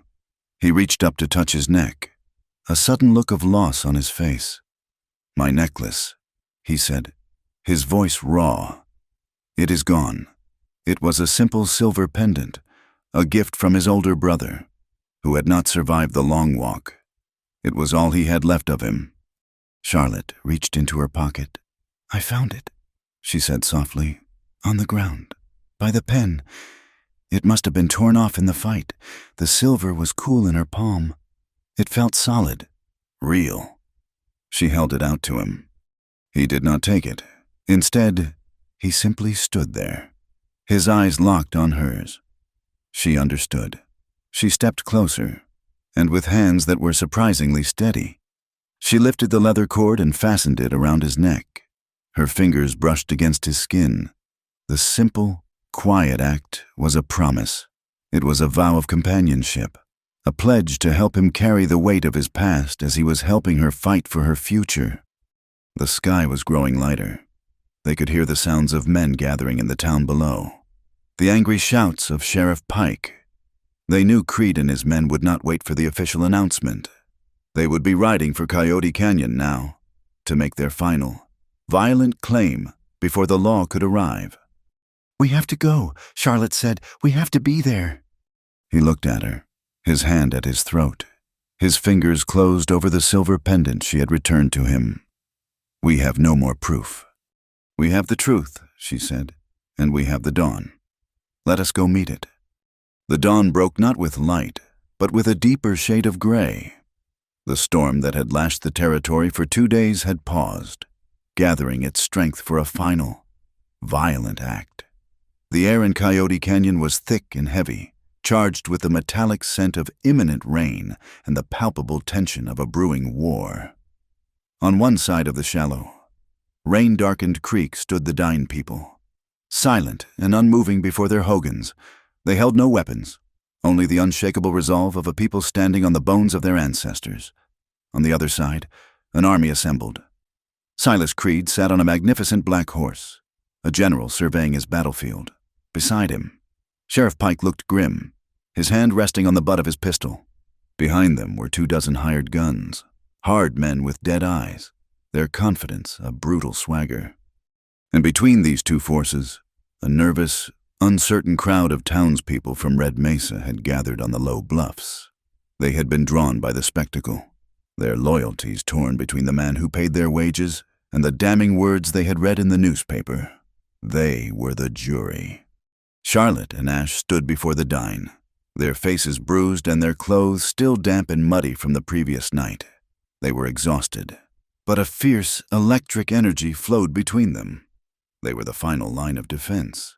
He reached up to touch his neck, a sudden look of loss on his face. "My necklace," he said, his voice raw. "It is gone." It was a simple silver pendant, a gift from his older brother, who had not survived the long walk. It was all he had left of him. Charlotte reached into her pocket. "I found it," she said softly, "on the ground, by the pen. It must have been torn off in the fight. The silver was cool in her palm. It felt solid, real. She held it out to him. He did not take it. Instead, he simply stood there, his eyes locked on hers. She understood. She stepped closer, and with hands that were surprisingly steady, she lifted the leather cord and fastened it around his neck. Her fingers brushed against his skin. The simple, quiet act was a promise. It was a vow of companionship, a pledge to help him carry the weight of his past as he was helping her fight for her future. The sky was growing lighter. They could hear the sounds of men gathering in the town below, the angry shouts of Sheriff Pike. They knew Creed and his men would not wait for the official announcement. They would be riding for Coyote Canyon now, to make their final, violent claim before the law could arrive. "We have to go," Charlotte said. "We have to be there." He looked at her, his hand at his throat. His fingers closed over the silver pendant she had returned to him. "We have no more proof. We have the truth," she said, "and we have the dawn. Let us go meet it." The dawn broke not with light, but with a deeper shade of gray. The storm that had lashed the territory for 2 days had paused, gathering its strength for a final, violent act. The air in Coyote Canyon was thick and heavy, charged with the metallic scent of imminent rain and the palpable tension of a brewing war. On one side of the shallow, rain-darkened creek stood the Dine people, silent and unmoving before their hogans. They held no weapons, only the unshakable resolve of a people standing on the bones of their ancestors. On the other side, an army assembled. Silas Creed sat on a magnificent black horse, a general surveying his battlefield. Beside him, Sheriff Pike looked grim, his hand resting on the butt of his pistol. Behind them were 24 hired guns, hard men with dead eyes, their confidence a brutal swagger. And between these two forces, a nervous, uncertain crowd of townspeople from Red Mesa had gathered on the low bluffs. They had been drawn by the spectacle, their loyalties torn between the man who paid their wages and the damning words they had read in the newspaper. They were the jury. Charlotte and Ash stood before the Dine, their faces bruised and their clothes still damp and muddy from the previous night. They were exhausted, but a fierce, electric energy flowed between them. They were the final line of defense.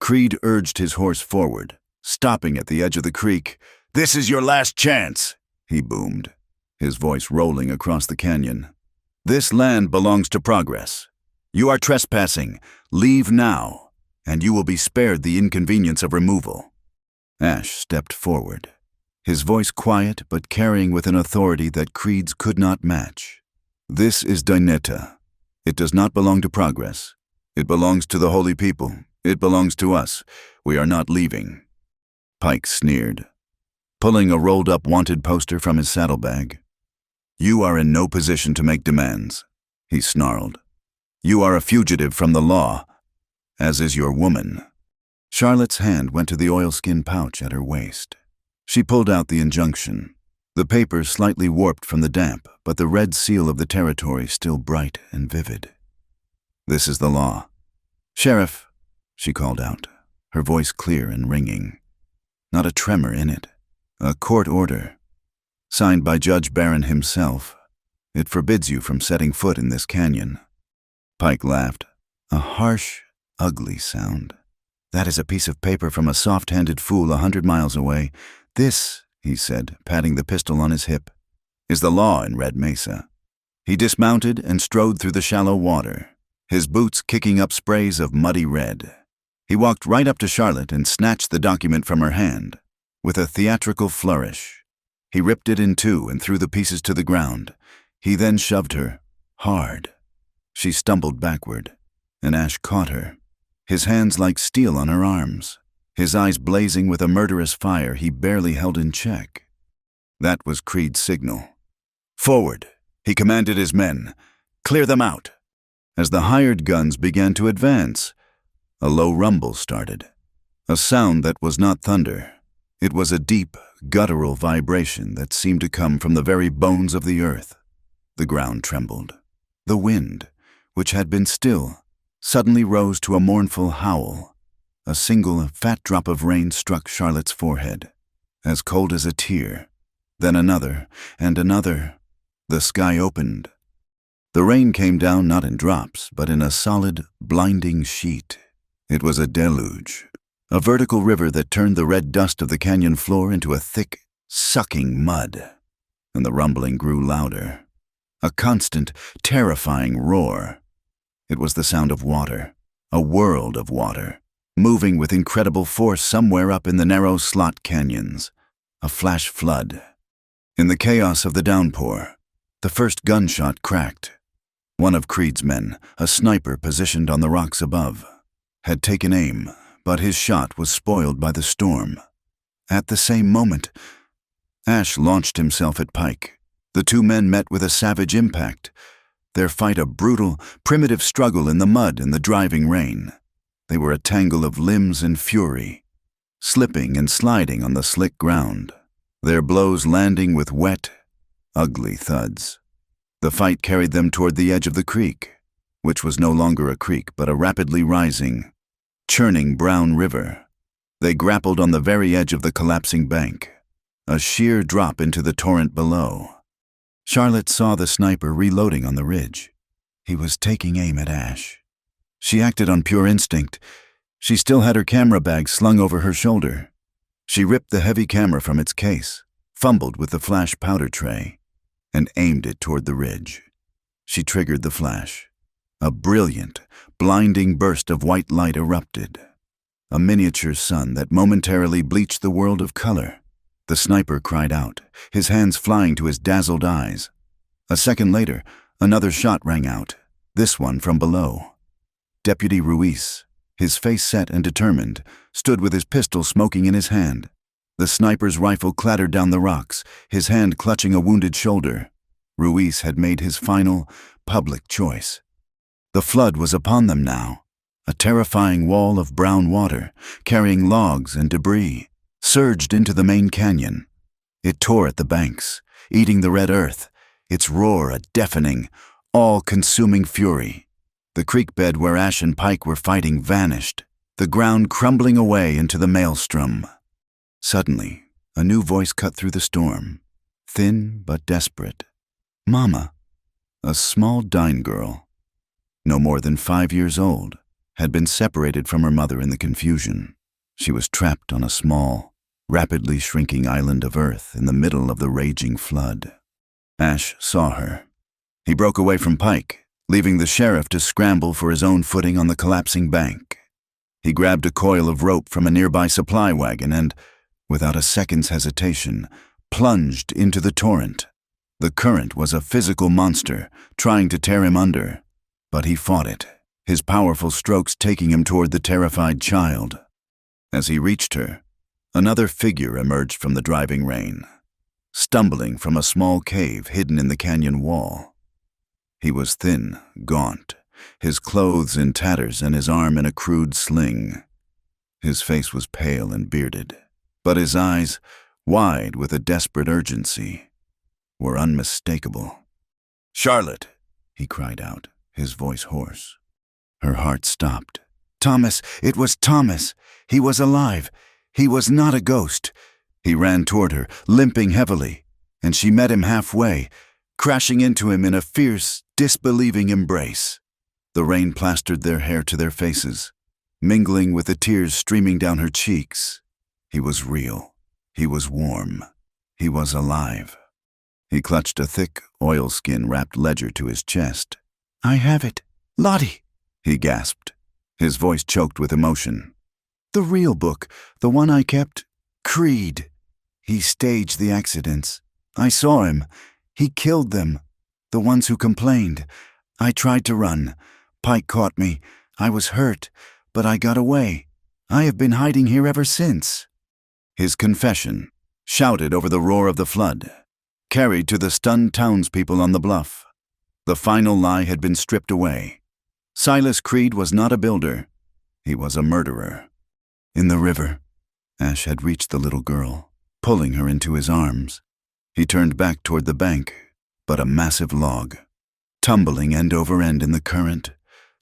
Creed urged his horse forward, stopping at the edge of the creek. "This is your last chance," he boomed, his voice rolling across the canyon. "This land belongs to progress. You are trespassing. Leave now, and you will be spared the inconvenience of removal." Ash stepped forward, his voice quiet but carrying with an authority that Creed's could not match. "This is Dinetta. It does not belong to progress. It belongs to the holy people. It belongs to us. We are not leaving." Pike sneered, pulling a rolled-up wanted poster from his saddlebag. "You are in no position to make demands," he snarled. "You are a fugitive from the law, as is your woman." Charlotte's hand went to the oilskin pouch at her waist. She pulled out the injunction, the paper slightly warped from the damp, but the red seal of the territory still bright and vivid. "This is the law. Sheriff," she called out, her voice clear and ringing. Not a tremor in it. A court order, signed by Judge Barron himself. It forbids you from setting foot in this canyon. Pike laughed, a harsh, ugly sound. "That is a piece of paper from a soft-handed fool 100 miles away. This," he said, patting the pistol on his hip, "is the law in Red Mesa." He dismounted and strode through the shallow water, his boots kicking up sprays of muddy red. He walked right up to Charlotte and snatched the document from her hand. With a theatrical flourish, he ripped it in two and threw the pieces to the ground. He then shoved her, hard. She stumbled backward, and Ash caught her, his hands like steel on her arms, his eyes blazing with a murderous fire he barely held in check. That was Creed's signal. "Forward," he commanded his men. "Clear them out." As the hired guns began to advance, a low rumble started, a sound that was not thunder. It was a deep, guttural vibration that seemed to come from the very bones of the earth. The ground trembled. The wind, which had been still, suddenly rose to a mournful howl. A single fat drop of rain struck Charlotte's forehead, as cold as a tear. Then another, and another. The sky opened. The rain came down not in drops, but in a solid, blinding sheet. It was a deluge, a vertical river that turned the red dust of the canyon floor into a thick, sucking mud. And the rumbling grew louder. A constant, terrifying roar. It was the sound of water, a world of water, moving with incredible force somewhere up in the narrow slot canyons. A flash flood. In the chaos of the downpour, the first gunshot cracked. One of Creed's men, a sniper positioned on the rocks above, had taken aim, but his shot was spoiled by the storm. At the same moment, Ash launched himself at Pike. The two men met with a savage impact, their fight a brutal, primitive struggle in the mud and the driving rain. They were a tangle of limbs and fury, slipping and sliding on the slick ground, their blows landing with wet, ugly thuds. The fight carried them toward the edge of the creek, which was no longer a creek but a rapidly rising, churning brown river. They grappled on the very edge of the collapsing bank, a sheer drop into the torrent below. Charlotte saw the sniper reloading on the ridge. He was taking aim at Ash. She acted on pure instinct. She still had her camera bag slung over her shoulder. She ripped the heavy camera from its case, fumbled with the flash powder tray, and aimed it toward the ridge. She triggered the flash. A brilliant, blinding burst of white light erupted. A miniature sun that momentarily bleached the world of color. The sniper cried out, his hands flying to his dazzled eyes. A second later, another shot rang out, this one from below. Deputy Ruiz, his face set and determined, stood with his pistol smoking in his hand. The sniper's rifle clattered down the rocks, his hand clutching a wounded shoulder. Ruiz had made his final, public choice. The flood was upon them now, a terrifying wall of brown water, carrying logs and debris, surged into the main canyon. It tore at the banks, eating the red earth, its roar a deafening, all-consuming fury. The creek bed where Ash and Pike were fighting vanished, the ground crumbling away into the maelstrom. Suddenly, a new voice cut through the storm, thin but desperate. Mama, a small Dine girl, no more than 5 years old, had been separated from her mother in the confusion. She was trapped on a small, rapidly shrinking island of earth in the middle of the raging flood. Ash saw her. He broke away from Pike, leaving the sheriff to scramble for his own footing on the collapsing bank. He grabbed a coil of rope from a nearby supply wagon and, without a second's hesitation, plunged into the torrent. The current was a physical monster, trying to tear him under, but he fought it, his powerful strokes taking him toward the terrified child. As he reached her, another figure emerged from the driving rain, stumbling from a small cave hidden in the canyon wall. He was thin, gaunt, his clothes in tatters and his arm in a crude sling. His face was pale and bearded, but his eyes, wide with a desperate urgency, were unmistakable. "Charlotte!" he cried out, his voice hoarse. Her heart stopped. Thomas! It was Thomas! He was alive! He was not a ghost! He ran toward her, limping heavily, and she met him halfway, crashing into him in a fierce, disbelieving embrace. The rain plastered their hair to their faces, mingling with the tears streaming down her cheeks. He was real. He was warm. He was alive. He clutched a thick, oilskin-wrapped ledger to his chest. "I have it. Lottie!" he gasped, his voice choked with emotion. "The real book, the one I kept. Creed. He staged the accidents. I saw him. He killed them. The ones who complained. I tried to run. Pike caught me. I was hurt, but I got away. I have been hiding here ever since." His confession, shouted over the roar of the flood, carried to the stunned townspeople on the bluff. The final lie had been stripped away. Silas Creed was not a builder. He was a murderer. In the river, Ash had reached the little girl, pulling her into his arms. He turned back toward the bank, but a massive log, tumbling end over end in the current,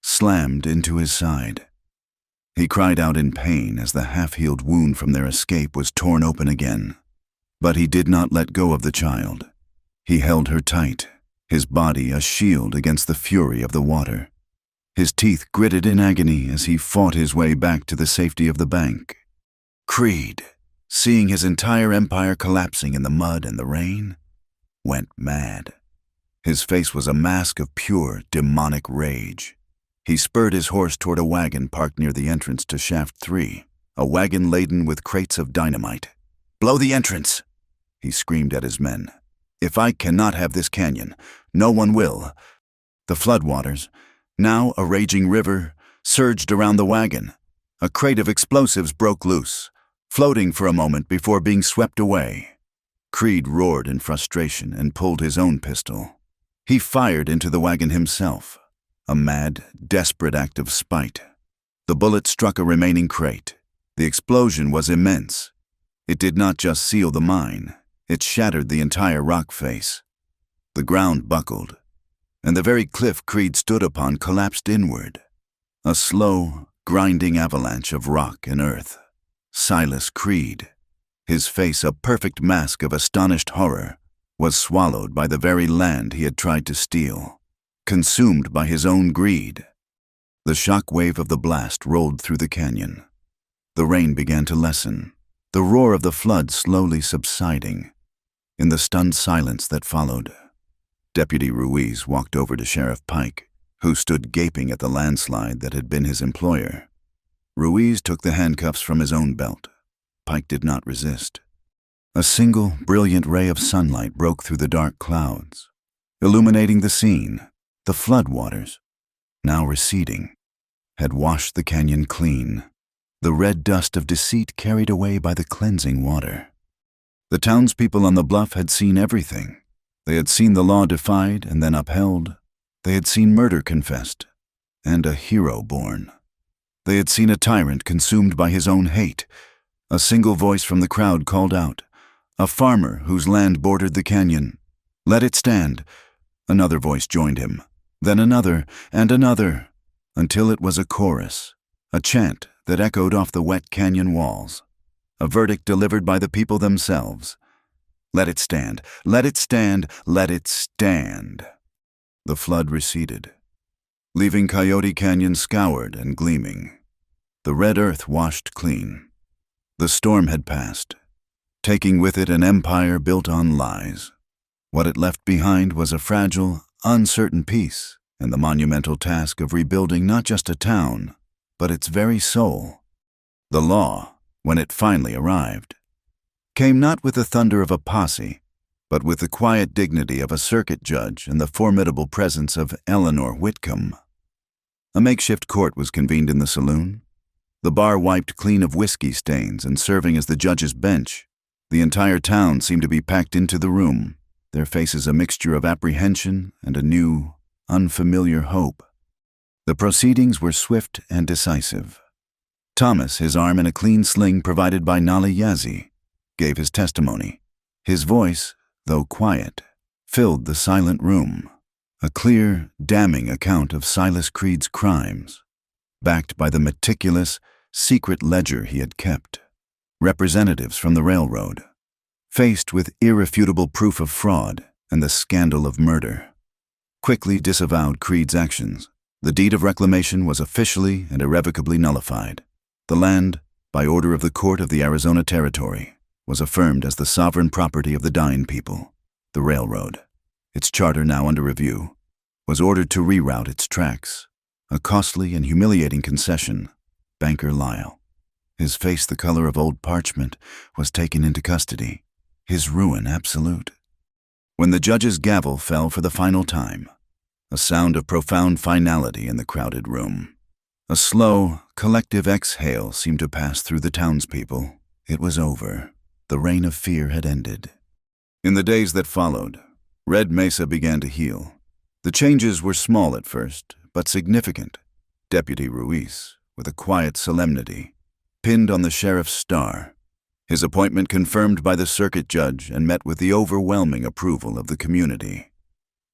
slammed into his side. He cried out in pain as the half-healed wound from their escape was torn open again. But he did not let go of the child. He held her tight, his body a shield against the fury of the water. His teeth gritted in agony as he fought his way back to the safety of the bank. Creed, seeing his entire empire collapsing in the mud and the rain, went mad. His face was a mask of pure, demonic rage. He spurred his horse toward a wagon parked near the entrance to Shaft 3, a wagon laden with crates of dynamite. "Blow the entrance!" he screamed at his men. "If I cannot have this canyon, no one will." The floodwaters, now a raging river, surged around the wagon. A crate of explosives broke loose, floating for a moment before being swept away. Creed roared in frustration and pulled his own pistol. He fired into the wagon himself, a mad, desperate act of spite. The bullet struck a remaining crate. The explosion was immense. It did not just seal the mine, it shattered the entire rock face. The ground buckled, and the very cliff Creed stood upon collapsed inward. A slow, grinding avalanche of rock and earth. Silas Creed, his face a perfect mask of astonished horror, was swallowed by the very land he had tried to steal, consumed by his own greed. The shock wave of the blast rolled through the canyon. The rain began to lessen, the roar of the flood slowly subsiding. In the stunned silence that followed, Deputy Ruiz walked over to Sheriff Pike, who stood gaping at the landslide that had been his employer. Ruiz took the handcuffs from his own belt. Pike did not resist. A single, brilliant ray of sunlight broke through the dark clouds, illuminating the scene. The floodwaters, now receding, had washed the canyon clean, the red dust of deceit carried away by the cleansing water. The townspeople on the bluff had seen everything. They had seen the law defied and then upheld. They had seen murder confessed, and a hero born. They had seen a tyrant consumed by his own hate. A single voice from the crowd called out, a farmer whose land bordered the canyon. "Let it stand." Another voice joined him, then another and another, until it was a chorus, a chant that echoed off the wet canyon walls, a verdict delivered by the people themselves. "Let it stand, let it stand, let it stand." The flood receded, leaving Coyote Canyon scoured and gleaming. The red earth washed clean. The storm had passed, taking with it an empire built on lies. What it left behind was a fragile, uncertain peace and the monumental task of rebuilding not just a town, but its very soul. The law, when it finally arrived, came not with the thunder of a posse, but with the quiet dignity of a circuit judge and the formidable presence of Eleanor Whitcomb. A makeshift court was convened in the saloon, the bar wiped clean of whiskey stains and serving as the judge's bench. The entire town seemed to be packed into the room, their faces a mixture of apprehension and a new, unfamiliar hope. The proceedings were swift and decisive. Thomas, his arm in a clean sling provided by Nali Yazi, gave his testimony. His voice, though quiet, filled the silent room. A clear, damning account of Silas Creed's crimes, backed by the meticulous, secret ledger he had kept. Representatives from the railroad, faced with irrefutable proof of fraud and the scandal of murder, quickly disavowed Creed's actions. The deed of reclamation was officially and irrevocably nullified. The land, by order of the Court of the Arizona Territory, was affirmed as the sovereign property of the dying people. The railroad, its charter now under review, was ordered to reroute its tracks. A costly and humiliating concession. Banker Lyle, his face the color of old parchment, was taken into custody, his ruin absolute. When the judge's gavel fell for the final time, a sound of profound finality in the crowded room. A slow, collective exhale seemed to pass through the townspeople. It was over. The reign of fear had ended. In the days that followed, Red Mesa began to heal. The changes were small at first, but significant. Deputy Ruiz, with a quiet solemnity, pinned on the sheriff's star, his appointment confirmed by the circuit judge and met with the overwhelming approval of the community.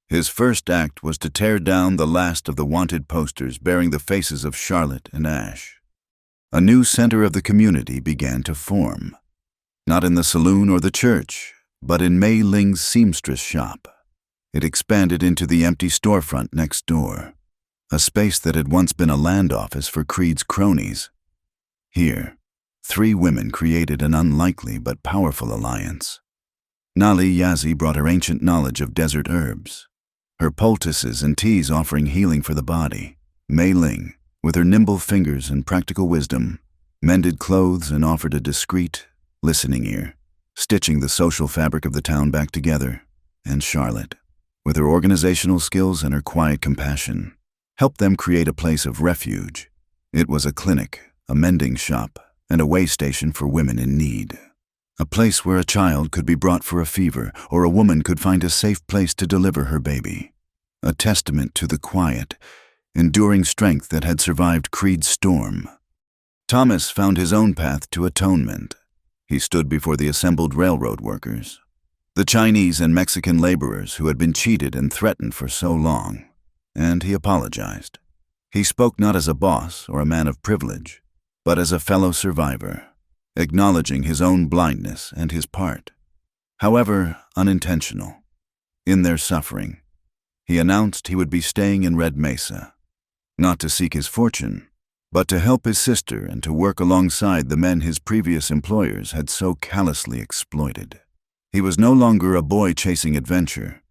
His first act was to tear down the last of the wanted posters bearing the faces of Charlotte and Ash. A new center of the community began to form. Not in the saloon or the church, but in Mei Ling's seamstress shop. It expanded into the empty storefront next door, a space that had once been a land office for Creed's cronies. Here, 3 women created an unlikely but powerful alliance. Nali Yazi brought her ancient knowledge of desert herbs, her poultices and teas offering healing for the body. Mei Ling, with her nimble fingers and practical wisdom, mended clothes and offered a discreet, listening ear, stitching the social fabric of the town back together. And Charlotte, with her organizational skills and her quiet compassion, helped them create a place of refuge. It was a clinic, a mending shop, and a way station for women in need. A place where a child could be brought for a fever, or a woman could find a safe place to deliver her baby. A testament to the quiet, enduring strength that had survived Creed's storm. Thomas found his own path to atonement. He stood before the assembled railroad workers, the Chinese and Mexican laborers who had been cheated and threatened for so long, and he apologized. He spoke not as a boss or a man of privilege, but as a fellow survivor, acknowledging his own blindness and his part, however unintentional, in their suffering. He announced he would be staying in Red Mesa, not to seek his fortune, but to help his sister and to work alongside the men his previous employers had so callously exploited. He was no longer a boy chasing adventure.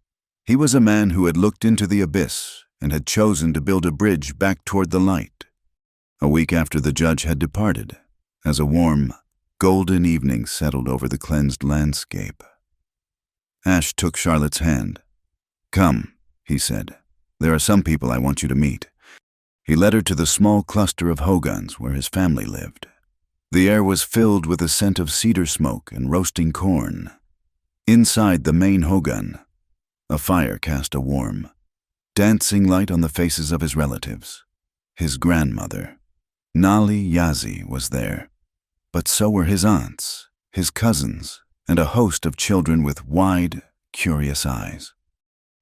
He was a man who had looked into the abyss and had chosen to build a bridge back toward the light. A week after the judge had departed, as a warm, golden evening settled over the cleansed landscape, Ash took Charlotte's hand. "Come," he said. "There are some people I want you to meet." He led her to the small cluster of hogans where his family lived. The air was filled with the scent of cedar smoke and roasting corn. Inside the main hogan, a fire cast a warm, dancing light on the faces of his relatives. His grandmother, Nali Yazi, was there, but so were his aunts, his cousins, and a host of children with wide, curious eyes.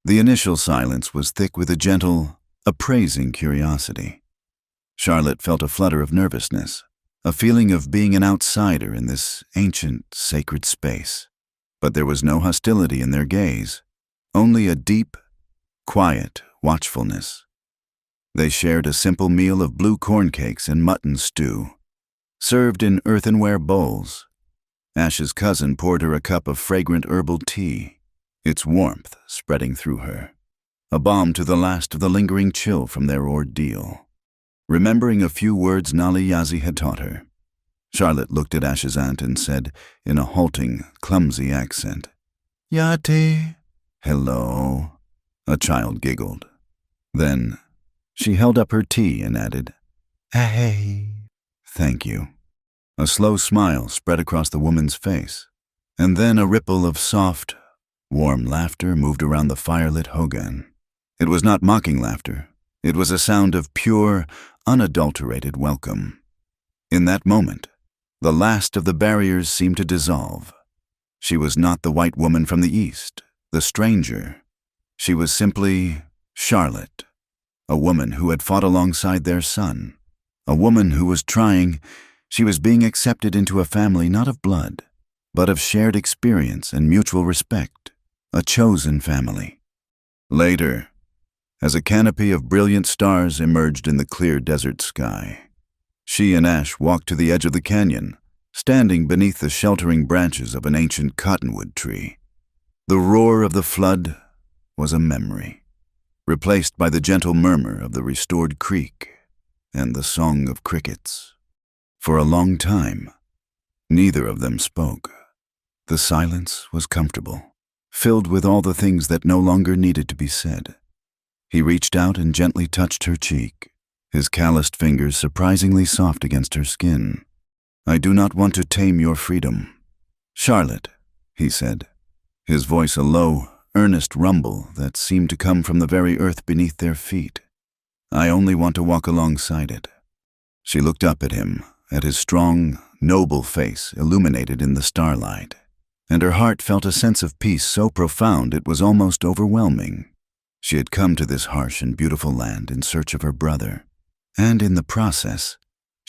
The initial silence was thick with a gentle, appraising curiosity. Charlotte felt a flutter of nervousness, a feeling of being an outsider in this ancient, sacred space. But there was no hostility in their gaze, only a deep, quiet watchfulness. They shared a simple meal of blue corn cakes and mutton stew, served in earthenware bowls. Ash's cousin poured her a cup of fragrant herbal tea, its warmth spreading through her, a balm to the last of the lingering chill from their ordeal. Remembering a few words Nali Yazi had taught her, Charlotte looked at Ash's aunt and said, in a halting, clumsy accent, "Yate." "Hello." A child giggled. Then she held up her tea and added, "Hey." "Thank you." A slow smile spread across the woman's face, and then a ripple of soft, warm laughter moved around the firelit hogan. It was not mocking laughter. It was a sound of pure, unadulterated welcome. In that moment, the last of the barriers seemed to dissolve. She was not the white woman from the east, the stranger. She was simply Charlotte, a woman who had fought alongside their son, a woman who was trying. She was being accepted into a family not of blood, but of shared experience and mutual respect, a chosen family. Later, as a canopy of brilliant stars emerged in the clear desert sky, she and Ash walked to the edge of the canyon, standing beneath the sheltering branches of an ancient cottonwood tree. The roar of the flood was a memory, replaced by the gentle murmur of the restored creek and the song of crickets. For a long time, neither of them spoke. The silence was comfortable, filled with all the things that no longer needed to be said. He reached out and gently touched her cheek, his calloused fingers surprisingly soft against her skin. "I do not want to tame your freedom, Charlotte," he said, his voice a low, earnest rumble that seemed to come from the very earth beneath their feet. "I only want to walk alongside it." She looked up at him, at his strong, noble face illuminated in the starlight, and her heart felt a sense of peace so profound it was almost overwhelming. She had come to this harsh and beautiful land in search of her brother, and in the process,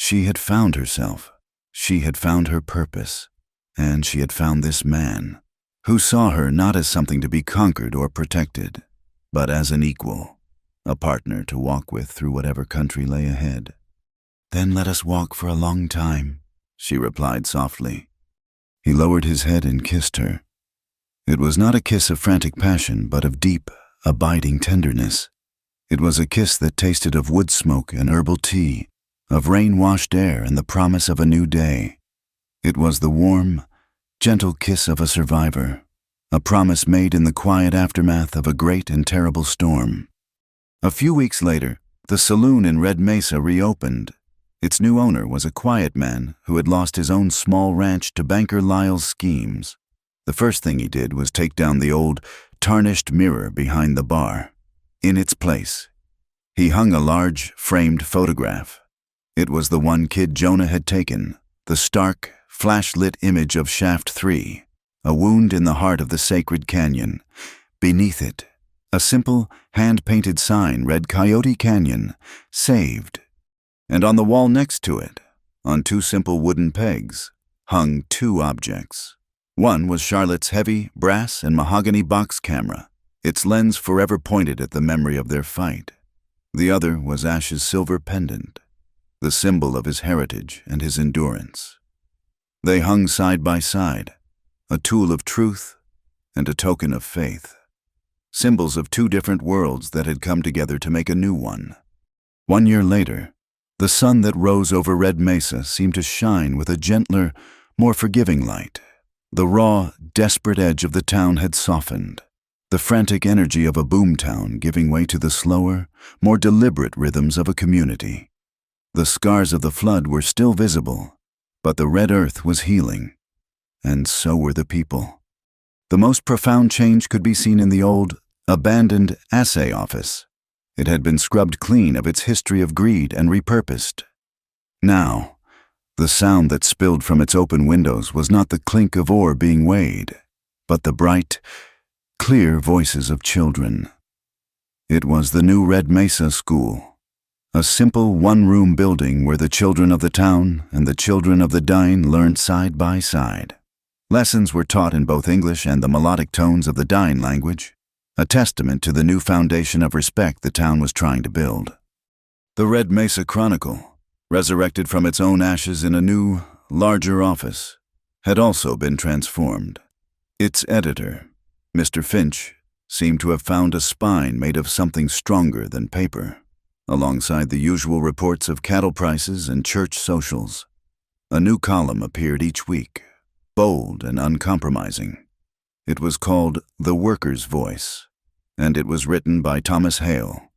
She had found herself. She had found her purpose. And she had found this man, who saw her not as something to be conquered or protected, but as an equal, a partner to walk with through whatever country lay ahead. "Then let us walk for a long time," she replied softly. He lowered his head and kissed her. It was not a kiss of frantic passion, but of deep, abiding tenderness. It was a kiss that tasted of wood smoke and herbal tea, of rain-washed air and the promise of a new day. It was the warm, gentle kiss of a survivor, a promise made in the quiet aftermath of a great and terrible storm. A few weeks later, the saloon in Red Mesa reopened. Its new owner was a quiet man who had lost his own small ranch to banker Lyle's schemes. The first thing he did was take down the old, tarnished mirror behind the bar. In its place, he hung a large, framed photograph. It was the one Kid Jonah had taken, the stark, flash-lit image of Shaft 3, a wound in the heart of the sacred canyon. Beneath it, a simple, hand-painted sign read Coyote Canyon, saved. And on the wall next to it, on two simple wooden pegs, hung two objects. One was Charlotte's heavy, brass and mahogany box camera, its lens forever pointed at the memory of their fight. The other was Ash's silver pendant, the symbol of his heritage and his endurance. They hung side by side, a tool of truth and a token of faith, symbols of two different worlds that had come together to make a new one. 1 year later, the sun that rose over Red Mesa seemed to shine with a gentler, more forgiving light. The raw, desperate edge of the town had softened, the frantic energy of a boomtown giving way to the slower, more deliberate rhythms of a community. The scars of the flood were still visible, but the red earth was healing, and so were the people. The most profound change could be seen in the old, abandoned assay office. It had been scrubbed clean of its history of greed and repurposed. Now, the sound that spilled from its open windows was not the clink of ore being weighed, but the bright, clear voices of children. It was the new Red Mesa School, a simple one-room building where the children of the town and the children of the Dine learned side by side. Lessons were taught in both English and the melodic tones of the Dine language, a testament to the new foundation of respect the town was trying to build. The Red Mesa Chronicle, resurrected from its own ashes in a new, larger office, had also been transformed. Its editor, Mr. Finch, seemed to have found a spine made of something stronger than paper, alongside the usual reports of cattle prices and church socials. A new column appeared each week, bold and uncompromising. It was called The Worker's Voice, and it was written by Thomas Hale.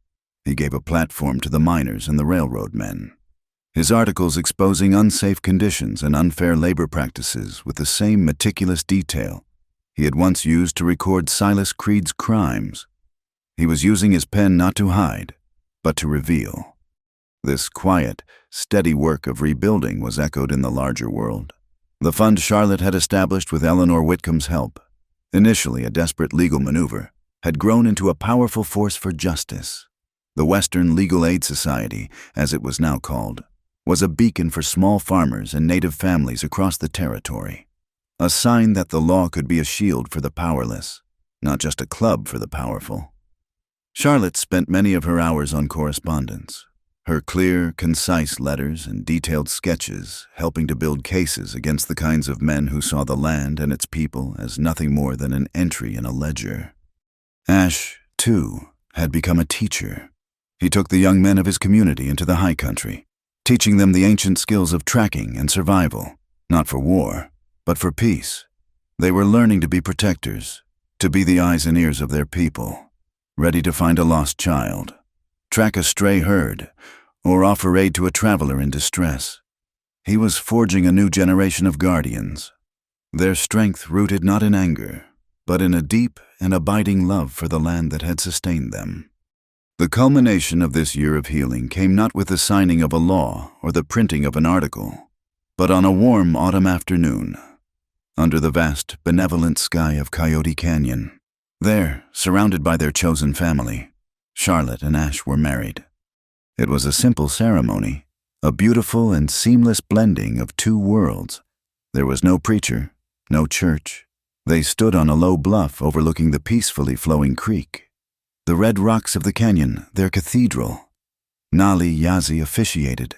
He gave a platform to the miners and the railroad men. His articles exposing unsafe conditions and unfair labor practices with the same meticulous detail he had once used to record Silas Creed's crimes. He was using his pen not to hide, but to reveal. This quiet, steady work of rebuilding was echoed in the larger world. The fund Charlotte had established with Eleanor Whitcomb's help, initially a desperate legal maneuver, had grown into a powerful force for justice. The Western Legal Aid Society, as it was now called, was a beacon for small farmers and native families across the territory, a sign that the law could be a shield for the powerless, not just a club for the powerful. Charlotte spent many of her hours on correspondence, her clear, concise letters and detailed sketches helping to build cases against the kinds of men who saw the land and its people as nothing more than an entry in a ledger. Ash, too, had become a teacher. He took the young men of his community into the high country, teaching them the ancient skills of tracking and survival, not for war, but for peace. They were learning to be protectors, to be the eyes and ears of their people, ready to find a lost child, track a stray herd, or offer aid to a traveler in distress. He was forging a new generation of guardians, their strength rooted not in anger, but in a deep and abiding love for the land that had sustained them. The culmination of this year of healing came not with the signing of a law or the printing of an article, but on a warm autumn afternoon, under the vast, benevolent sky of Coyote Canyon. There, surrounded by their chosen family, Charlotte and Ash were married. It was a simple ceremony, a beautiful and seamless blending of two worlds. There was no preacher, no church. They stood on a low bluff overlooking the peacefully flowing creek. The red rocks of the canyon, their cathedral. Nali Yazi officiated,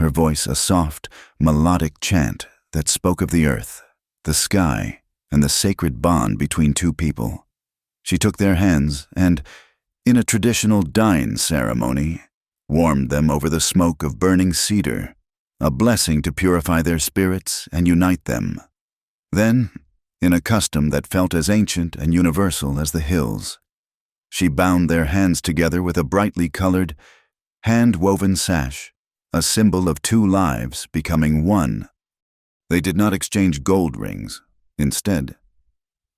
her voice a soft, melodic chant that spoke of the earth, the sky, and the sacred bond between two people. She took their hands and, in a traditional dine ceremony, warmed them over the smoke of burning cedar, a blessing to purify their spirits and unite them. Then, in a custom that felt as ancient and universal as the hills, she bound their hands together with a brightly colored, hand-woven sash, a symbol of two lives becoming one. They did not exchange gold rings. Instead,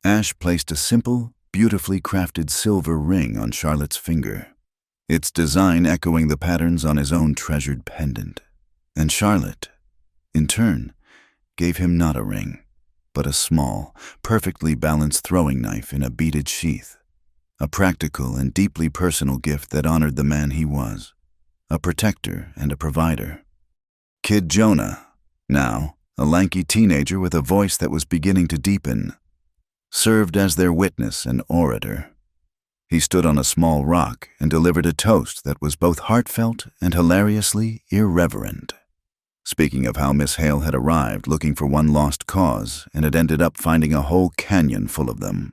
Ash placed a simple, beautifully crafted silver ring on Charlotte's finger, its design echoing the patterns on his own treasured pendant. And Charlotte, in turn, gave him not a ring, but a small, perfectly balanced throwing knife in a beaded sheath, a practical and deeply personal gift that honored the man he was, a protector and a provider. Kid Jonah, now a lanky teenager with a voice that was beginning to deepen, served as their witness and orator. He stood on a small rock and delivered a toast that was both heartfelt and hilariously irreverent, speaking of how Miss Hale had arrived looking for one lost cause and had ended up finding a whole canyon full of them,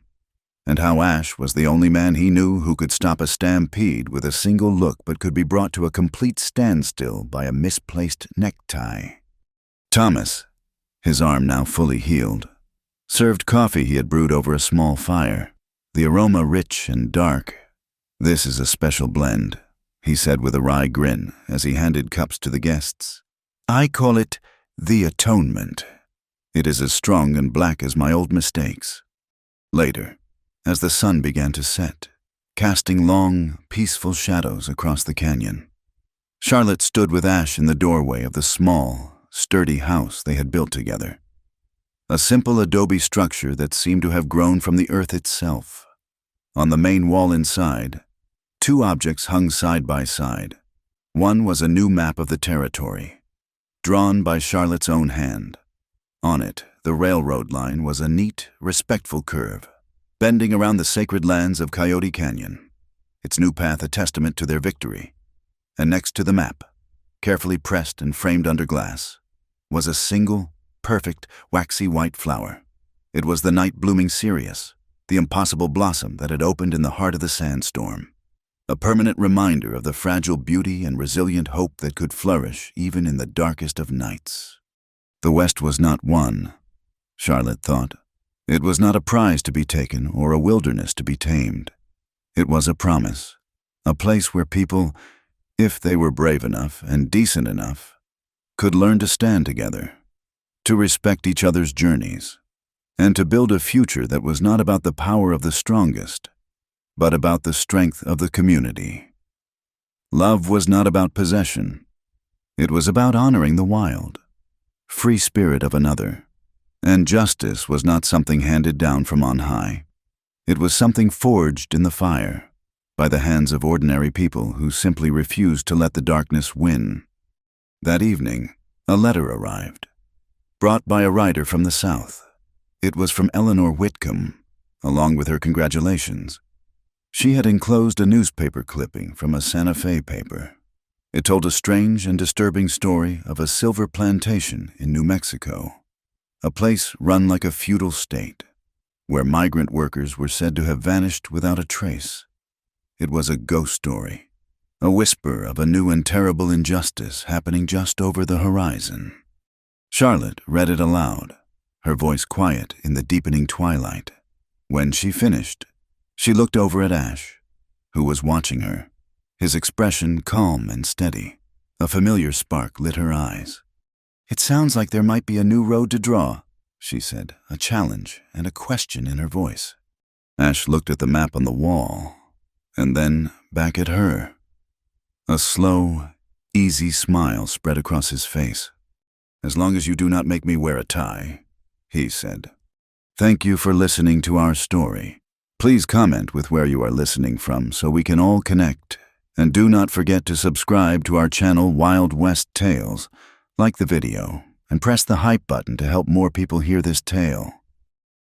and how Ash was the only man he knew who could stop a stampede with a single look but could be brought to a complete standstill by a misplaced necktie. Thomas, his arm now fully healed, served coffee he had brewed over a small fire, the aroma rich and dark. "This is a special blend," he said with a wry grin as he handed cups to the guests. "I call it the Atonement. It is as strong and black as my old mistakes." Later, as the sun began to set, casting long, peaceful shadows across the canyon, Charlotte stood with Ash in the doorway of the small, sturdy house they had built together. A simple adobe structure that seemed to have grown from the earth itself. On the main wall inside, two objects hung side by side. One was a new map of the territory, drawn by Charlotte's own hand. On it, the railroad line was a neat, respectful curve, bending around the sacred lands of Coyote Canyon, its new path a testament to their victory. And next to the map, carefully pressed and framed under glass, was a single, perfect, waxy white flower. It was the night-blooming cereus, the impossible blossom that had opened in the heart of the sandstorm, a permanent reminder of the fragile beauty and resilient hope that could flourish even in the darkest of nights. The West was not won, Charlotte thought. It was not a prize to be taken or a wilderness to be tamed. It was a promise, a place where people, if they were brave enough and decent enough, could learn to stand together, to respect each other's journeys, and to build a future that was not about the power of the strongest, but about the strength of the community. Love was not about possession. It was about honoring the wild, free spirit of another. And justice was not something handed down from on high. It was something forged in the fire, by the hands of ordinary people who simply refused to let the darkness win. That evening, a letter arrived, brought by a writer from the South. It was from Eleanor Whitcomb, along with her congratulations. She had enclosed a newspaper clipping from a Santa Fe paper. It told a strange and disturbing story of a silver plantation in New Mexico, a place run like a feudal state, where migrant workers were said to have vanished without a trace. It was a ghost story, a whisper of a new and terrible injustice happening just over the horizon. Charlotte read it aloud, her voice quiet in the deepening twilight. When she finished, she looked over at Ash, who was watching her, his expression calm and steady. A familiar spark lit her eyes. "It sounds like there might be a new road to draw," she said, a challenge and a question in her voice. Ash looked at the map on the wall, and then back at her. A slow, easy smile spread across his face. "As long as you do not make me wear a tie," he said. "Thank you for listening to our story. Please comment with where you are listening from so we can all connect And do not forget to subscribe to our channel Wild West Tales. Like the video and press the hype button to help more people hear this tale.